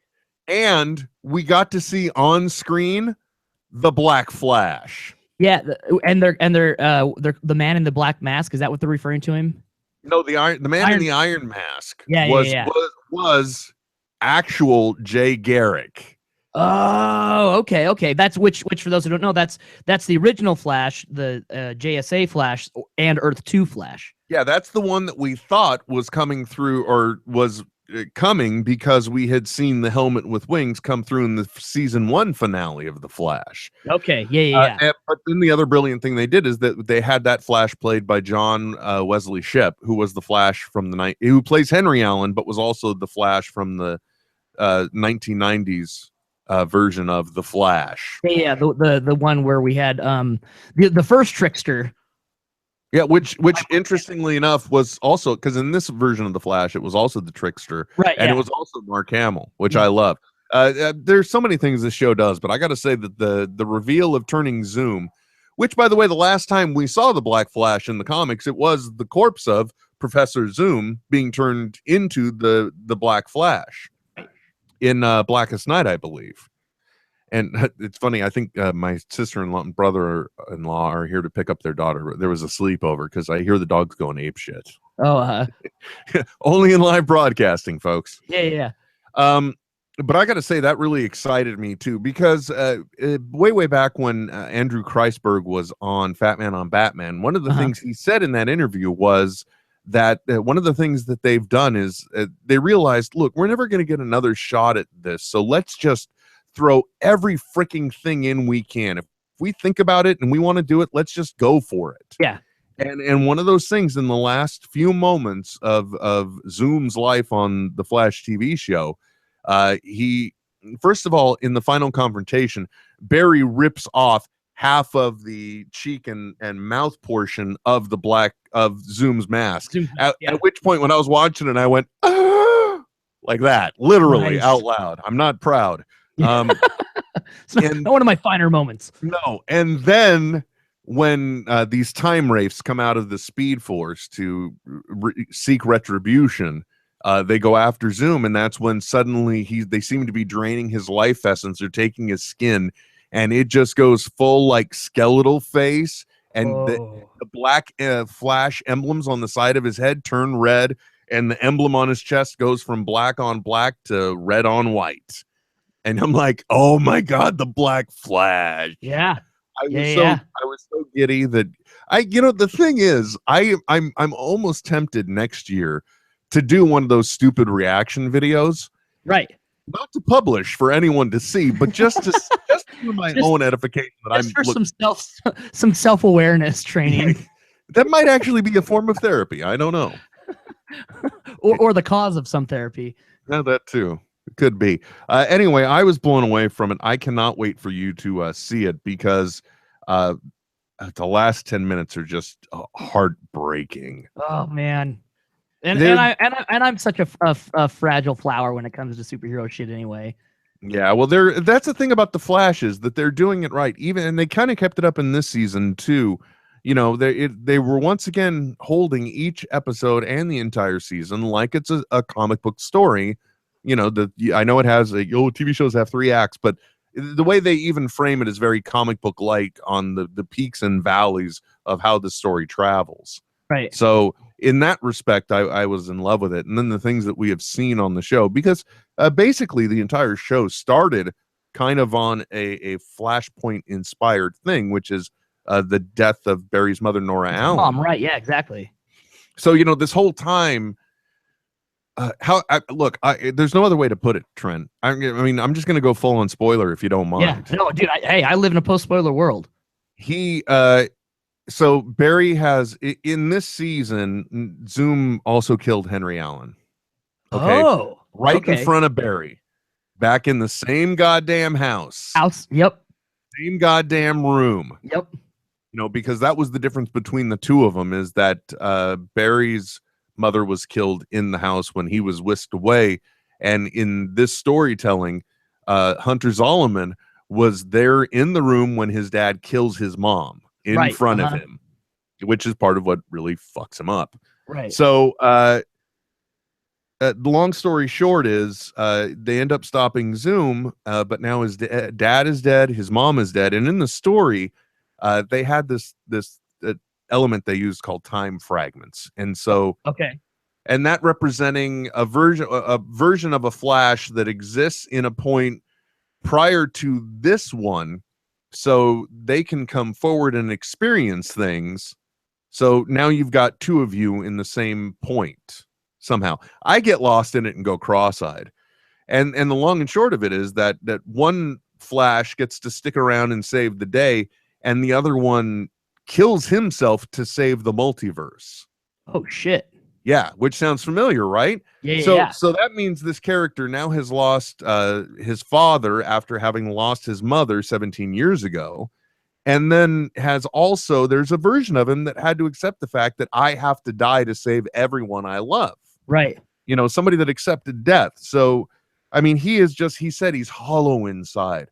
And we got to see on screen the Black Flash. Yeah, and they're the man in the black mask. Is that what they're referring to him? No, the man in the Iron Mask was actual Jay Garrick. Oh, okay. That's which for those who don't know, that's the original Flash, the JSA Flash and Earth 2 Flash. Yeah, that's the one that we thought was coming through, or was coming, because we had seen the helmet with wings come through in the season 1 finale of The Flash. Okay, yeah. But then the other brilliant thing they did is that they had that Flash played by John Wesley Shipp, who was the Flash from the night, who plays Henry Allen, but was also the Flash from the 1990s version of The Flash. Yeah, the one where we had the first Trickster. Yeah, which interestingly enough was also, because in this version of The Flash, it was also the Trickster, right? And it was also Mark Hamill, which I love. There's so many things this show does, but I got to say that the reveal of turning Zoom, which, by the way, the last time we saw the Black Flash in the comics, it was the corpse of Professor Zoom being turned into the Black Flash in Blackest Night, I believe. And it's funny, I think my sister-in-law and brother-in-law are here to pick up their daughter. There was a sleepover because I hear the dogs going apeshit. Oh, only in live broadcasting, folks. Yeah. But I got to say, that really excited me, too, because way back when Andrew Kreisberg was on Fat Man on Batman, one of the things he said in that interview was that one of the things that they've done is they realized, look, we're never going to get another shot at this, so let's just throw every freaking thing in we can. If we think about it and we want to do it, let's just go for it. Yeah. And one of those things in the last few moments of Zoom's life on the Flash TV show, he, first of all, in the final confrontation, Barry rips off half of the cheek and mouth portion of Zoom's mask. At which point, when I was watching it, I went, ah! Like that, literally out loud. I'm not proud. It's not one of my finer moments. No. And then when these time wraiths come out of the Speed Force to seek retribution, they go after Zoom, and that's when suddenly they seem to be draining his life essence. They're taking his skin, and it just goes full like skeletal face, and the black Flash emblems on the side of his head turn red, and the emblem on his chest goes from black on black to red on white. And I'm like, oh my God, the Black Flash. Yeah. I was so giddy that the thing is, I'm almost tempted next year to do one of those stupid reaction videos. Right. Not to publish for anyone to see, but just for my own edification. Some self-awareness training. That might actually be a form of therapy. I don't know. or the cause of some therapy. Yeah, that too. It could be. Anyway, I was blown away from it. I cannot wait for you to see it, because the last 10 minutes are just heartbreaking. Oh man. And I'm such a fragile flower when it comes to superhero shit anyway. Yeah, well, that's the thing about the Flash, is that they're doing it right. And they kind of kept it up in this season too. They were once again holding each episode and the entire season like it's a comic book story. I know it has TV shows have 3 acts, but the way they even frame it is very comic book like on the peaks and valleys of how the story travels. Right. So in that respect, I was in love with it. And then the things that we have seen on the show, because basically the entire show started kind of on a Flashpoint inspired thing, which is the death of Barry's mother, Nora Allen. Right. Yeah, exactly. So, this whole time, There's no other way to put it, Trent. I mean, I'm just going to go full on spoiler if you don't mind. Yeah. No, dude. I live in a post-spoiler world. So Barry has in this season, Zoom also killed Henry Allen. Okay. Oh. Right in front of Barry. Back in the same goddamn house. Yep. Same goddamn room. Yep. You know, because that was the difference between the two of them, is that Barry's mother was killed in the house when he was whisked away. And in this storytelling, Hunter Zolomon was there in the room when his dad kills his mom in front of him, which is part of what really fucks him up. Right. So the long story short is they end up stopping Zoom, but now his dad is dead, his mom is dead. And in the story, they had this element they used called time fragments. And so and that representing a version of a Flash that exists in a point prior to this one, so they can come forward and experience things. So now you've got two of you in the same point somehow. I get lost in it and go cross-eyed. And the long and short of it is that one Flash gets to stick around and save the day, and the other one kills himself to save the multiverse. Oh shit. Yeah, which sounds familiar, right? Yeah. So that means this character now has lost his father after having lost his mother 17 years ago. And then there's a version of him that had to accept the fact that I have to die to save everyone I love. Right. You know, somebody that accepted death. So, I mean, he said he's hollow inside.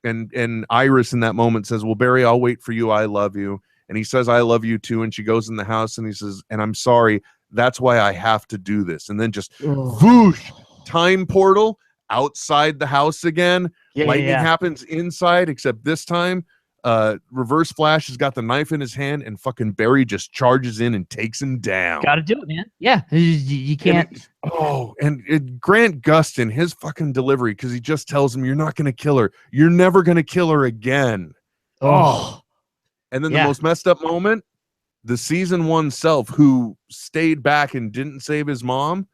And Iris in that moment says, well, Barry, I'll wait for you. I love you. And he says, I love you too. And she goes in the house and he says, and I'm sorry. That's why I have to do this. And then just whoosh, time portal outside the house again. Lightning happens inside, except this time Reverse Flash has got the knife in his hand and fucking Barry just charges in and takes him down. Gotta do it, man. Yeah. You can't. And Grant Gustin, his fucking delivery, because he just tells him, you're not going to kill her. You're never going to kill her again. Oh. And then the most messed up moment, the season 1 self who stayed back and didn't save his mom.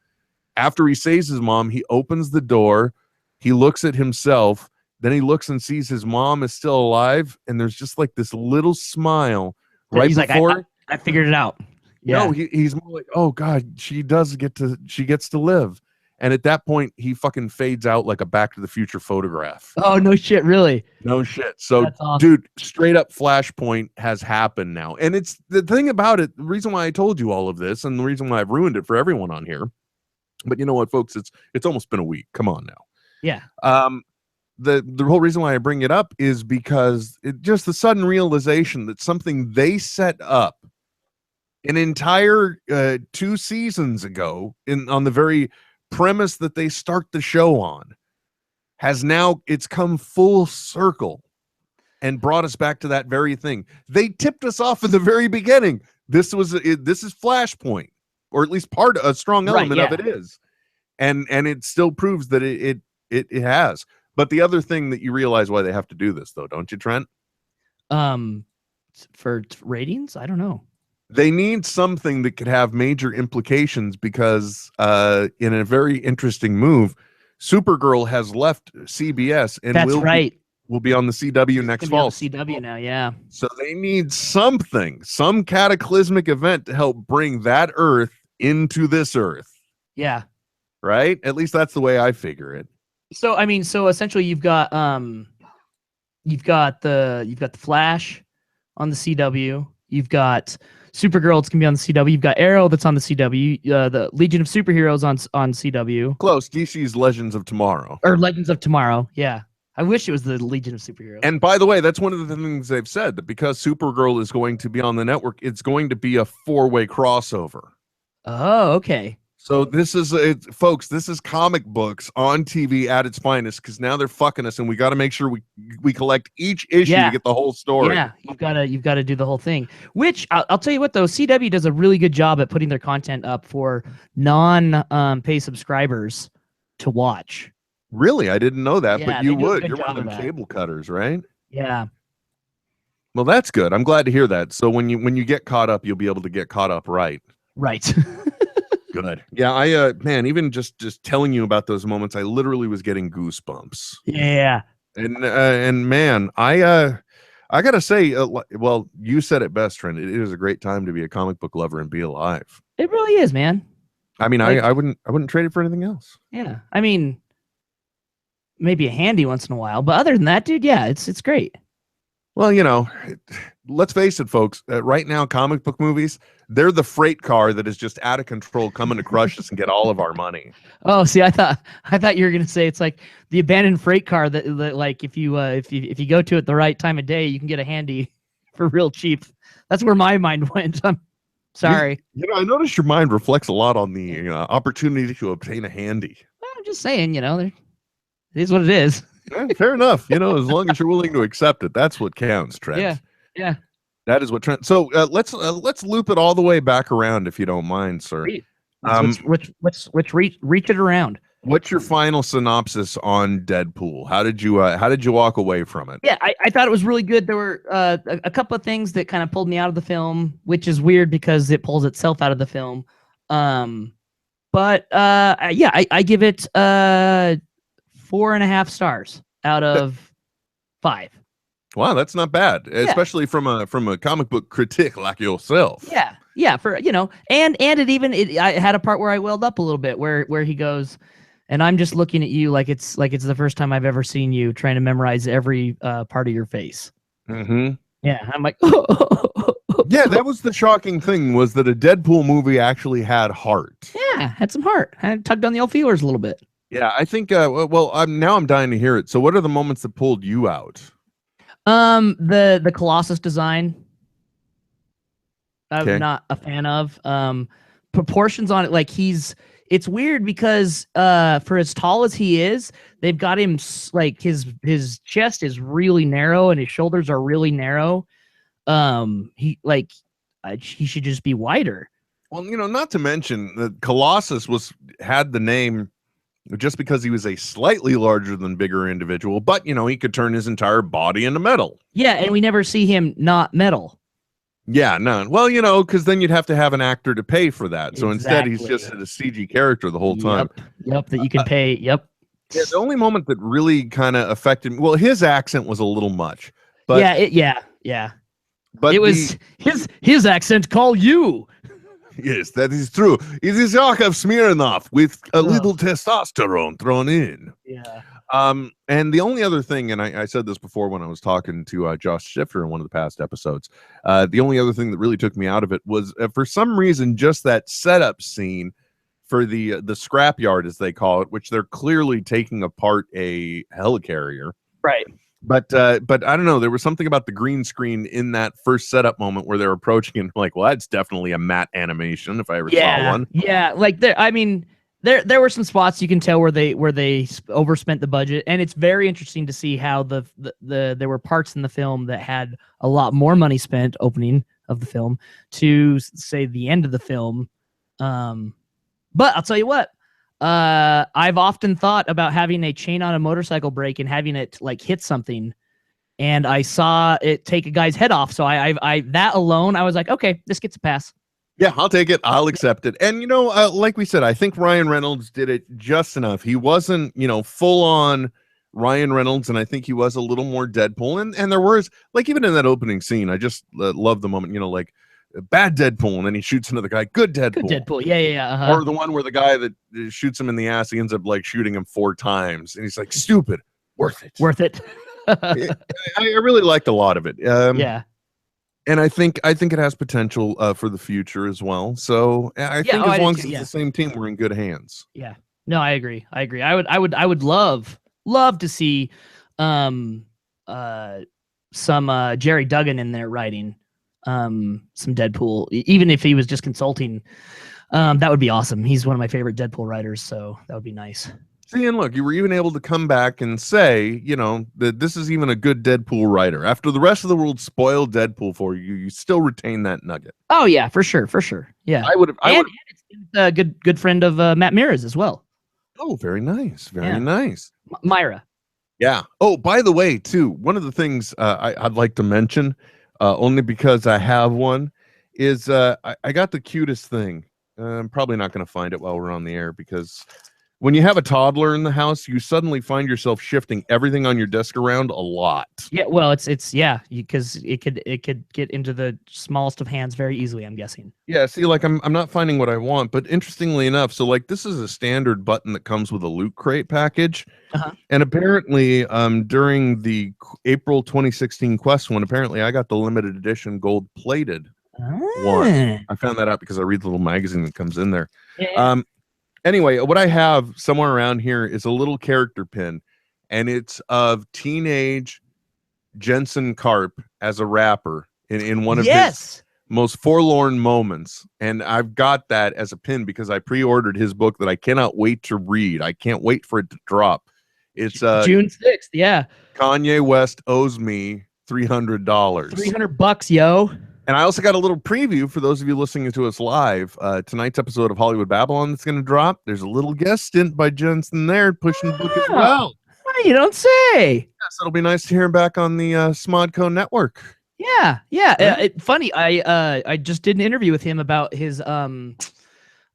After he saves his mom, he opens the door. He looks at himself. Then he looks and sees his mom is still alive. And there's just like this little smile right before. Like, I figured it out. Yeah. No, he's more like, oh God, she gets to live. And at that point, he fucking fades out like a Back to the Future photograph. Oh, no shit, really? No shit. So, awesome. Dude, straight up Flashpoint has happened now. And it's the thing about it, the reason why I told you all of this and the reason why I've ruined it for everyone on here. But you know what, folks? It's almost been a week. Come on now. Yeah. The whole reason why I bring it up is because just the sudden realization that something they set up an entire 2 seasons ago on the very premise that they start the show on it's come full circle and brought us back to that very thing. They tipped us off in the very beginning. This is Flashpoint, or at least a strong element of it is. And it still proves that it has. But the other thing that you realize why they have to do this, though, don't you, Trent? For ratings? I don't know. They need something that could have major implications because in a very interesting move, Supergirl has left CBS and will be on the CW next fall. CW now, yeah. So they need some cataclysmic event to help bring that Earth into this Earth. Yeah. Right? At least that's the way I figure it. So I mean, essentially you've got the Flash on the CW. You've got Supergirl, it's gonna be on the CW. You've got Arrow that's on the CW. The Legion of Superheroes on CW. Close. DC's Legends of Tomorrow. Or Legends of Tomorrow. Yeah. I wish it was the Legion of Superheroes. And by the way, that's one of the things they've said, that because Supergirl is going to be on the network, it's going to be a 4-way crossover. Oh, okay. So this is, folks, this is comic books on TV at its finest, because now they're fucking us, and we got to make sure we collect each issue to get the whole story. Yeah, you've got to do the whole thing. Which I'll tell you what though, CW does a really good job at putting their content up for non-pay subscribers to watch. Really, I didn't know that, Yeah, but you would. You're job one of them cable cutters, right? Yeah. Well, that's good. I'm glad to hear that. So when you get caught up, you'll be able to get caught up right. Right. Good. Yeah, man, even just telling you about those moments, I literally was getting goosebumps. Yeah. And man, I gotta say, well, you said it best, Trent. It is a great time to be a comic book lover and be alive. It really is, man. I mean, Like- I wouldn't trade it for anything else. Yeah. I mean, maybe a handy once in a while, but other than that, dude, yeah, it's great. Well, let's face it, folks. Right now, comic book movies, they're the freight car that is just out of control, coming to crush us and get all of our money. Oh, see, I thought you were gonna say it's like the abandoned freight car that like if you go to it the right time of day, you can get a handy for real cheap. That's where my mind went. I'm sorry. I noticed your mind reflects a lot on the opportunity to obtain a handy. Well, I'm just saying, it is what it is. Fair enough. As long as you're willing to accept it, that's what counts, Trent. Yeah. That is what Trent. So let's loop it all the way back around, if you don't mind, sir. Let's reach it around. What's your final synopsis on Deadpool? How did you walk away from it? Yeah, I thought it was really good. There were a couple of things that kind of pulled me out of the film, which is weird because it pulls itself out of the film. But I give it 4.5 stars out of 5. Wow, that's not bad, especially from a comic book critic like yourself. Yeah, for and I had a part where I welled up a little bit where he goes, and I'm just looking at you like it's the first time I've ever seen you trying to memorize every part of your face. Mm-hmm. Yeah, I'm like, yeah, that was the shocking thing, was that a Deadpool movie actually had heart. Yeah, had some heart. I tugged on the old feelers a little bit. Yeah, I think. I'm dying to hear it. So, what are the moments that pulled you out? The Colossus design, I'm not a fan of. Proportions on it, like it's weird because for as tall as he is, they've got him like his chest is really narrow and his shoulders are really narrow. He should just be wider. Well, not to mention that Colossus had the name just because he was a slightly larger than bigger individual, but he could turn his entire body into metal. Yeah, and we never see him not metal. Yeah, no. Well, because then you'd have to have an actor to pay for that. So instead, he's just a CG character the whole time. Yep, that you can pay. Yep. Yeah, the only moment that really kind of affected me, well, his accent was a little much. But yeah. But it was his accent. Call you. Yes, that is true. It is Yakov Smirnoff with a little testosterone thrown in. Yeah. And the only other thing, and I said this before when I was talking to Josh Schifter in one of the past episodes, the only other thing that really took me out of it was for some reason just that setup scene for the scrapyard, as they call it, which they're clearly taking apart a helicarrier. Right. But I don't know. There was something about the green screen in that first setup moment where they're approaching and like, well, that's definitely a matte animation if I ever saw one. Yeah, like there were some spots you can tell where they overspent the budget, and it's very interesting to see how there were parts in the film that had a lot more money spent opening of the film to say the end of the film. But I'll tell you what. I've often thought about having a chain on a motorcycle brake and having it like hit something, and I saw it take a guy's head off. So I that alone, I was like, okay, this gets a pass. Yeah, I'll take it. I'll accept it. And like we said, I think Ryan Reynolds did it just enough. He wasn't, full on Ryan Reynolds, and I think he was a little more Deadpool. And there was, like, even in that opening scene, I just love the moment, like, bad Deadpool, and then he shoots another guy. Good Deadpool. Good Deadpool. Yeah. Uh-huh. Or the one where the guy that shoots him in the ass, he ends up like shooting him 4 times, and he's like, stupid, worth it. I really liked a lot of it. Yeah. And I think it has potential for the future as well. So I think as long as it's the same team, we're in good hands. Yeah. No, I agree. I would love to see some Jerry Duggan in there writing some Deadpool, even if he was just consulting. That would be awesome. He's one of my favorite Deadpool writers, so that would be nice. See, and look, you were even able to come back and say, that this is even a good Deadpool writer. After the rest of the world spoiled Deadpool for you, you still retain that nugget. Oh yeah, for sure. Yeah, I would. And it's a good friend of Matt Mira's as well. Oh, very nice, very nice. Myra. Yeah. Oh, by the way, too, one of the things I'd like to mention, only because I have one, is I got the cutest thing I'm probably not going to find it while we're on the air, because when you have a toddler in the house, you suddenly find yourself shifting everything on your desk around a lot. Yeah, well, it's yeah, because it could get into the smallest of hands very easily, I'm guessing. Yeah, see, like I'm not finding what I want, but interestingly enough, so like this is a standard button that comes with a Loot Crate package, and apparently, during the April 2016 Quest one, apparently I got the limited edition gold plated one. I found that out because I read the little magazine that comes in there. Yeah. Anyway, what I have somewhere around here is a little character pin, and it's of teenage Jensen Karp as a rapper in one of his most forlorn moments. And I've got that as a pin because I pre-ordered his book that I cannot wait to read. I can't wait for it to drop. It's June 6th. Yeah. Kanye West owes me $300. $300, yo. And I also got a little preview for those of you listening to us live. Tonight's episode of Hollywood Babylon that's going to drop. There's a little guest stint by Jensen there pushing the book as well. You don't say. Yes, it'll be nice to hear him back on the Smodco network. Yeah. Funny. I just did an interview with him about his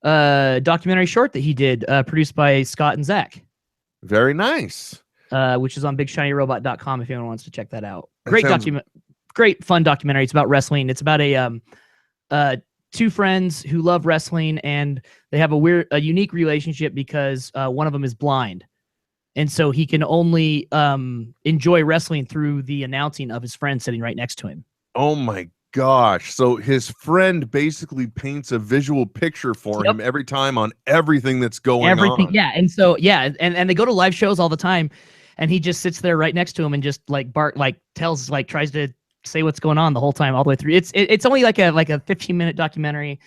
documentary short that he did, produced by Scott and Zach. Very nice. Which is on BigShinyRobot.com if anyone wants to check that out. Great fun documentary. It's about wrestling. It's about two friends who love wrestling, and they have a unique relationship because one of them is blind, and so he can only enjoy wrestling through the announcing of his friend sitting right next to him. Oh my gosh! So his friend basically paints a visual picture for him every time on everything that's going on. Yeah, and so and they go to live shows all the time, and he just sits there right next to him and just like tries to say what's going on the whole time all the way through. It's only like a 15-minute documentary.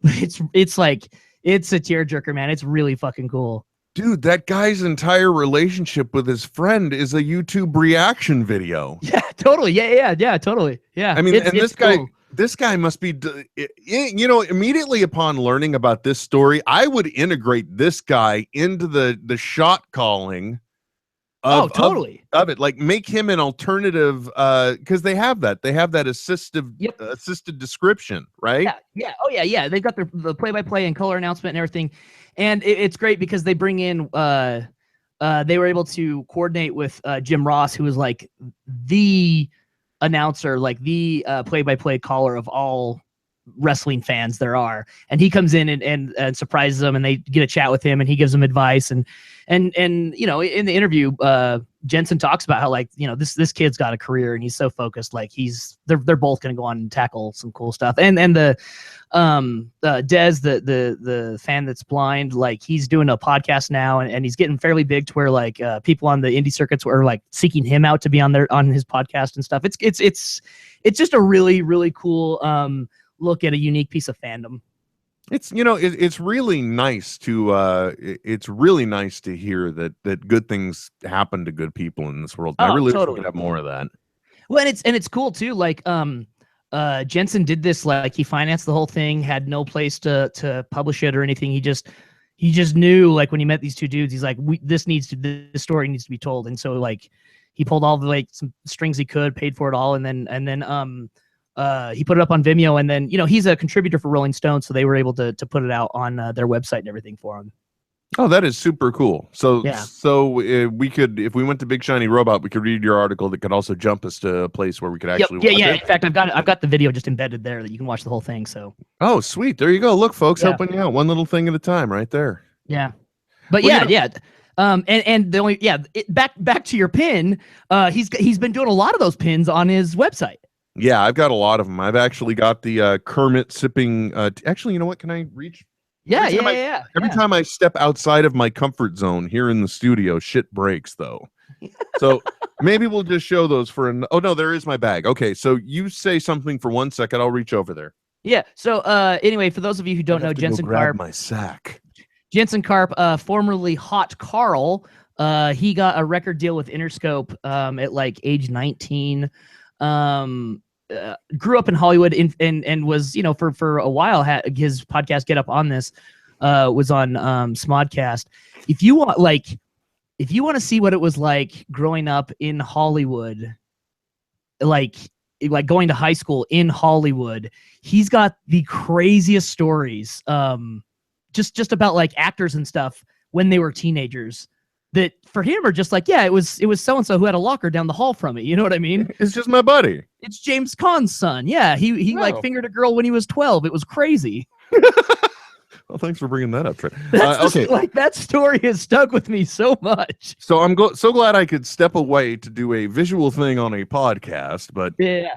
It's a tearjerker, man. It's really fucking cool. Dude, that guy's entire relationship with his friend is a YouTube reaction video. Yeah, totally. Yeah, totally. Yeah. I mean, this guy must be, immediately upon learning about this story, I would integrate this guy into the shot calling of it, like make him an alternative, because they have that assisted description, right? Yeah. Oh yeah. They've got the play-by-play and color announcement and everything, and it's great because they bring in they were able to coordinate with Jim Ross, who is like the announcer, like the play-by-play caller of all wrestling fans there are, and he comes in and surprises them, and they get a chat with him, and he gives them advice, and in the interview Jensen talks about how, like, this kid's got a career and he's so focused, like they're both going to go on and tackle some cool stuff, and the Dez, the fan that's blind, like he's doing a podcast now, and he's getting fairly big to where like people on the indie circuits were like seeking him out to be on his podcast and stuff. It's just a really, really cool look at a unique piece of fandom. It's it's really nice to hear that good things happen to good people in this world. I really wish we could have more of that. Well, and it's cool too. Like Jensen did this, like he financed the whole thing, had no place to publish it or anything. He just knew, like, when he met these two dudes, he's like, this story needs to be told. And so like he pulled all the like some strings he could, paid for it all, and then he put it up on Vimeo, and then he's a contributor for Rolling Stone, so they were able to put it out on their website and everything for him. Oh, that is super cool. So we could, if we went to Big Shiny Robot, we could read your article that could also jump us to a place where we could actually watch it. In fact, I've got the video just embedded there that you can watch the whole thing. So sweet, there you go. Look, folks, helping you out one little thing at a time, right there. Yeah, but and the only back to your pin. He's been doing a lot of those pins on his website. Yeah, I've got a lot of them. I've actually got the Kermit sipping. Actually, you know what? Can I reach? Every time I step outside of my comfort zone here in the studio, shit breaks, though. So maybe we'll just show those for an. Oh no, there is my bag. Okay, so you say something for 1 second. I'll reach over there. Yeah. So anyway, for those of you who don't know, Jensen Karp, my sack. Jensen Karp, formerly Hot Carl, he got a record deal with Interscope at like age 19. Grew up in Hollywood and was, for a while, had his podcast Get Up On This was on Smodcast. If you want to see what it was like growing up in Hollywood, like like going to high school in Hollywood. He's got the craziest stories, just about like actors and stuff when they were teenagers. That for him are just like, yeah, it was so and so who had a locker down the hall from me. You know what I mean? It's just my buddy. It's James Caan's son. Yeah, he Wow. like fingered a girl when he was 12. It was crazy. Well, thanks for bringing that up, Trent. That's Okay. like that story has stuck with me so much. So I'm so glad I could step away to do a visual thing on a podcast. But Yeah.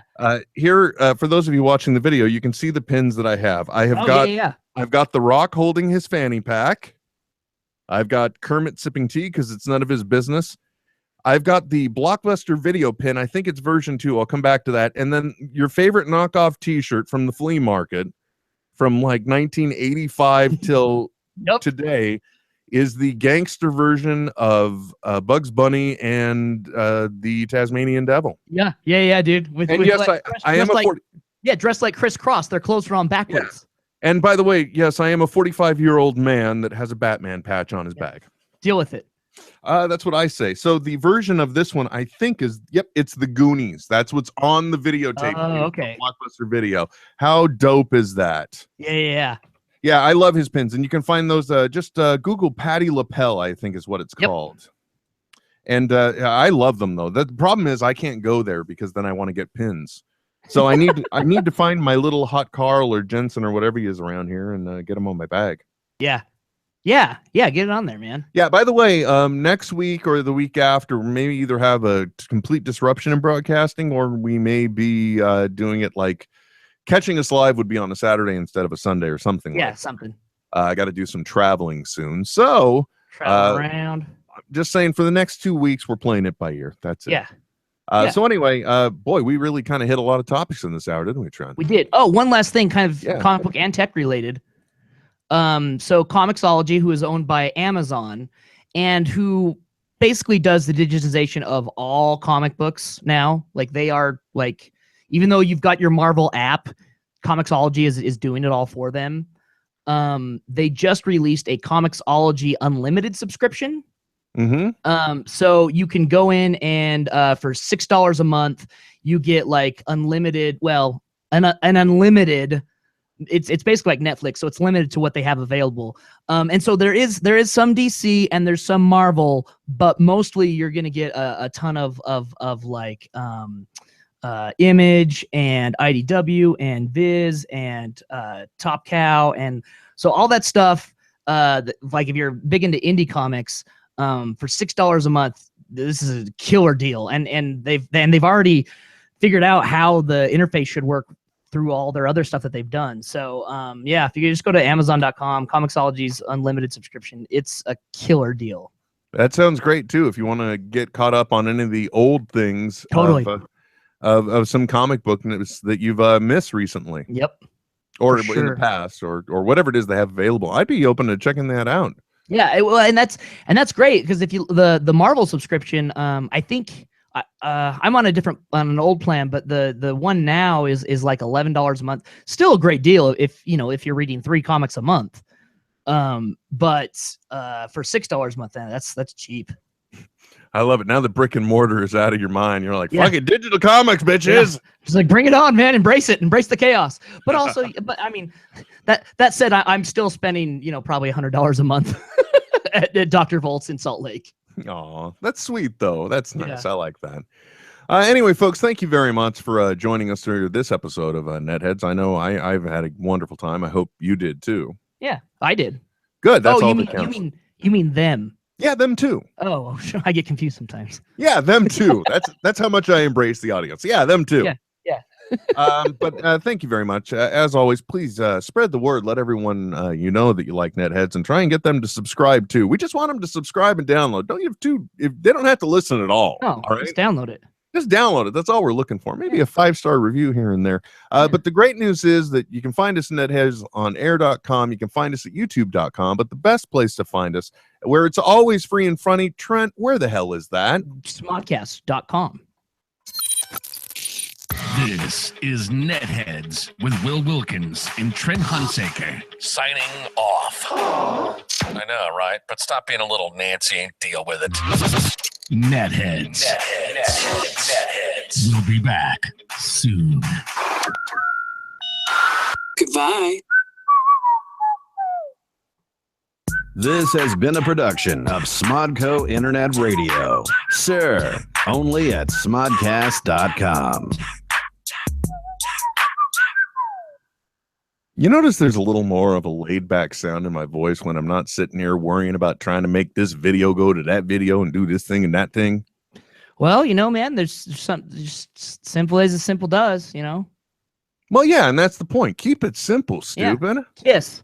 here, for those of you watching the video, you can see the pins that I have. I have Yeah. I've got The Rock holding his fanny pack. I've got Kermit sipping tea because it's none of his business. I've got the Blockbuster video pin. I think it's version 2. I'll come back to that. And then your favorite knockoff T-shirt from the flea market from like 1985 till today is the gangster version of Bugs Bunny and the Tasmanian Devil. Yeah, dude. With And yes, like, I am a like, 40. Yeah, dressed like Criss Cross. Their clothes are on backwards. And by the way, yes, I am a 45-year-old man that has a Batman patch on his back. Deal with it. That's what I say. So the version of this one, I think, is it's the Goonies. That's what's on the videotape. Oh, okay. Blockbuster video. How dope is that? Yeah. Yeah, I love his pins, and you can find those. Just Google Patty LaPel, I think is what it's called. And I love them though. The problem is I can't go there because then I want to get pins. So I need to find my little Hot Carl or Jensen or whatever he is around here and get them on my bag. Yeah. Get it on there, man. Yeah, by the way, next week or the week after, we may either have a complete disruption in broadcasting or we may be doing it like Catching Us Live would be on a Saturday instead of a Sunday or something. Yeah, something. I got to do some traveling soon. So travel around. Just saying for the next 2 weeks, we're playing it by ear. That's it. Yeah. So anyway, boy, we really kind of hit a lot of topics in this hour, didn't we, Trent? We did. Oh, one last thing, kind of comic book and tech related. So Comixology, who is owned by Amazon and who basically does the digitization of all comic books now. Like they are like, even though you've got your Marvel app, Comixology is doing it all for them. They just released a Comixology Unlimited subscription. So you can go in and for $6 a month, you get like unlimited, an unlimited. It's basically like Netflix, so it's limited to what they have available. And so there is some DC and there's some Marvel, but mostly you're gonna get a ton of like Image and IDW and Viz and Top Cow, and so all that stuff. Like if you're big into indie comics, for $6 a month, this is a killer deal. And they've already figured out how the interface should work through all their other stuff that they've done. So if you just go to Amazon.com, Comixology's unlimited subscription, it's a killer deal. That sounds great too. If you want to get caught up on any of the old things, totally, of some comic book that you've missed recently, or in the past, or whatever it is they have available, I'd be open to checking that out. Yeah, and that's great because if you the Marvel subscription, I think I'm on an old plan, but the one now is like $11 a month. Still a great deal if you're reading 3 comics a month. But for $6 a month, that's cheap. I love it. Now the brick and mortar is out of your mind. You're like, fucking digital comics, bitches. Just like, bring it on, man. Embrace it. Embrace the chaos. But also, but I mean, that said, I'm still spending, probably $100 a month at Dr. Volt's in Salt Lake. Oh, that's sweet though. That's nice. I like that. Anyway, folks, thank you very much for joining us through this episode of NetHeads. I know I've had a wonderful time. I hope you did too. Yeah, I did. Good. That's all that counts. You mean them? Yeah, them too. Oh, I get confused sometimes. Yeah, them too. That's how much I embrace the audience. Yeah, them too. Yeah. But thank you very much. As always, please spread the word. Let everyone you know that you like NetHeads, and try and get them to subscribe too. We just want them to subscribe and download. If they don't have to listen at all. No, all right? Just download it. Just download it. That's all we're looking for. Maybe a 5-star review here and there. But the great news is that you can find us at NetHeads on air.com. You can find us at youtube.com. But the best place to find us, where it's always free and funny, Trent, where the hell is that? Smodcast.com. This is NetHeads with Will Wilkins and Trent Hunsaker signing off. I know, right? But stop being a little Nancy and deal with it. NetHeads. NetHeads. Heads. We'll be back soon. Goodbye. This has been a production of Smodco Internet Radio. Sir, only at smodcast.com. You notice there's a little more of a laid back sound in my voice when I'm not sitting here worrying about trying to make this video go to that video and do this thing and that thing. Well, man, there's something just simple as simple does, Well, yeah, and that's the point. Keep it simple, stupid. Kiss.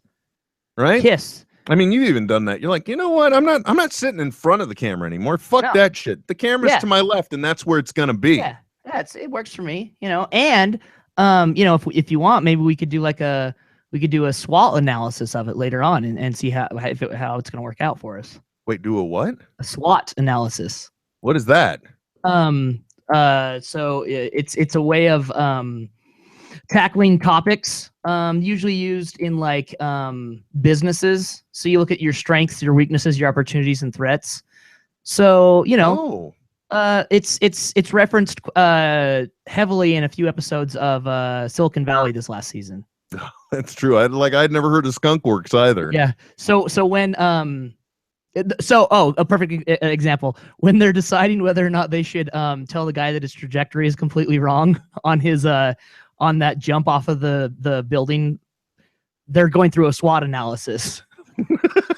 Right? Kiss. I mean, you've even done that. You're like, you know what? I'm not sitting in front of the camera anymore. Fuck No. that shit. The camera's to my left, and that's where it's gonna be. Yeah, it works for me, and if you want, maybe we could do a SWOT analysis of it later on and see how it's gonna work out for us. Wait, do a what? A SWOT analysis. What is that? So it's a way of tackling topics usually used in like businesses. So you look at your strengths, your weaknesses, your opportunities and threats. So it's referenced heavily in a few episodes of Silicon Valley this last season. That's true. I'd never heard of Skunk Works either. Yeah. So when a perfect example, when they're deciding whether or not they should tell the guy that his trajectory is completely wrong on his on that jump off of the building, they're going through a SWOT analysis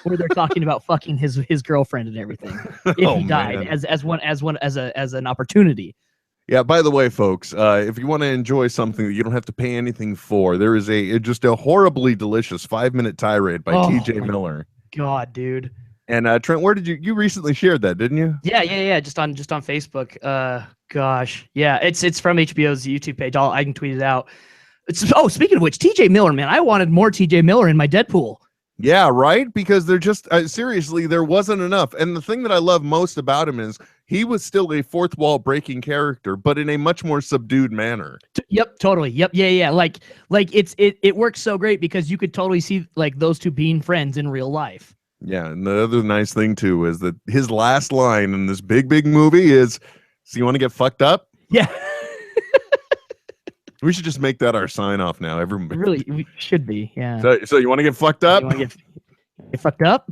where they're talking about fucking his girlfriend and everything if he died as an opportunity. Yeah, by the way, folks, if you want to enjoy something that you don't have to pay anything for, there is just a horribly delicious 5-minute tirade by TJ Miller. God, dude. And Trent, where did you recently shared that, didn't you? Yeah. Just on Facebook. Gosh. Yeah, it's from HBO's YouTube page. I can tweet it out. Speaking of which, TJ Miller, man, I wanted more TJ Miller in my Deadpool. Yeah, right? Because they're just, seriously, there wasn't enough. And the thing that I love most about him is he was still a fourth wall breaking character, but in a much more subdued manner. Yep, totally. Yep, yeah. Like it works so great because you could totally see like those two being friends in real life. Yeah, and the other nice thing too is that his last line in this big movie is, "So you want to get fucked up?" Yeah. We should just make that our sign off now. Really, we should be. Yeah. So you want to get fucked up? You want to get fucked up?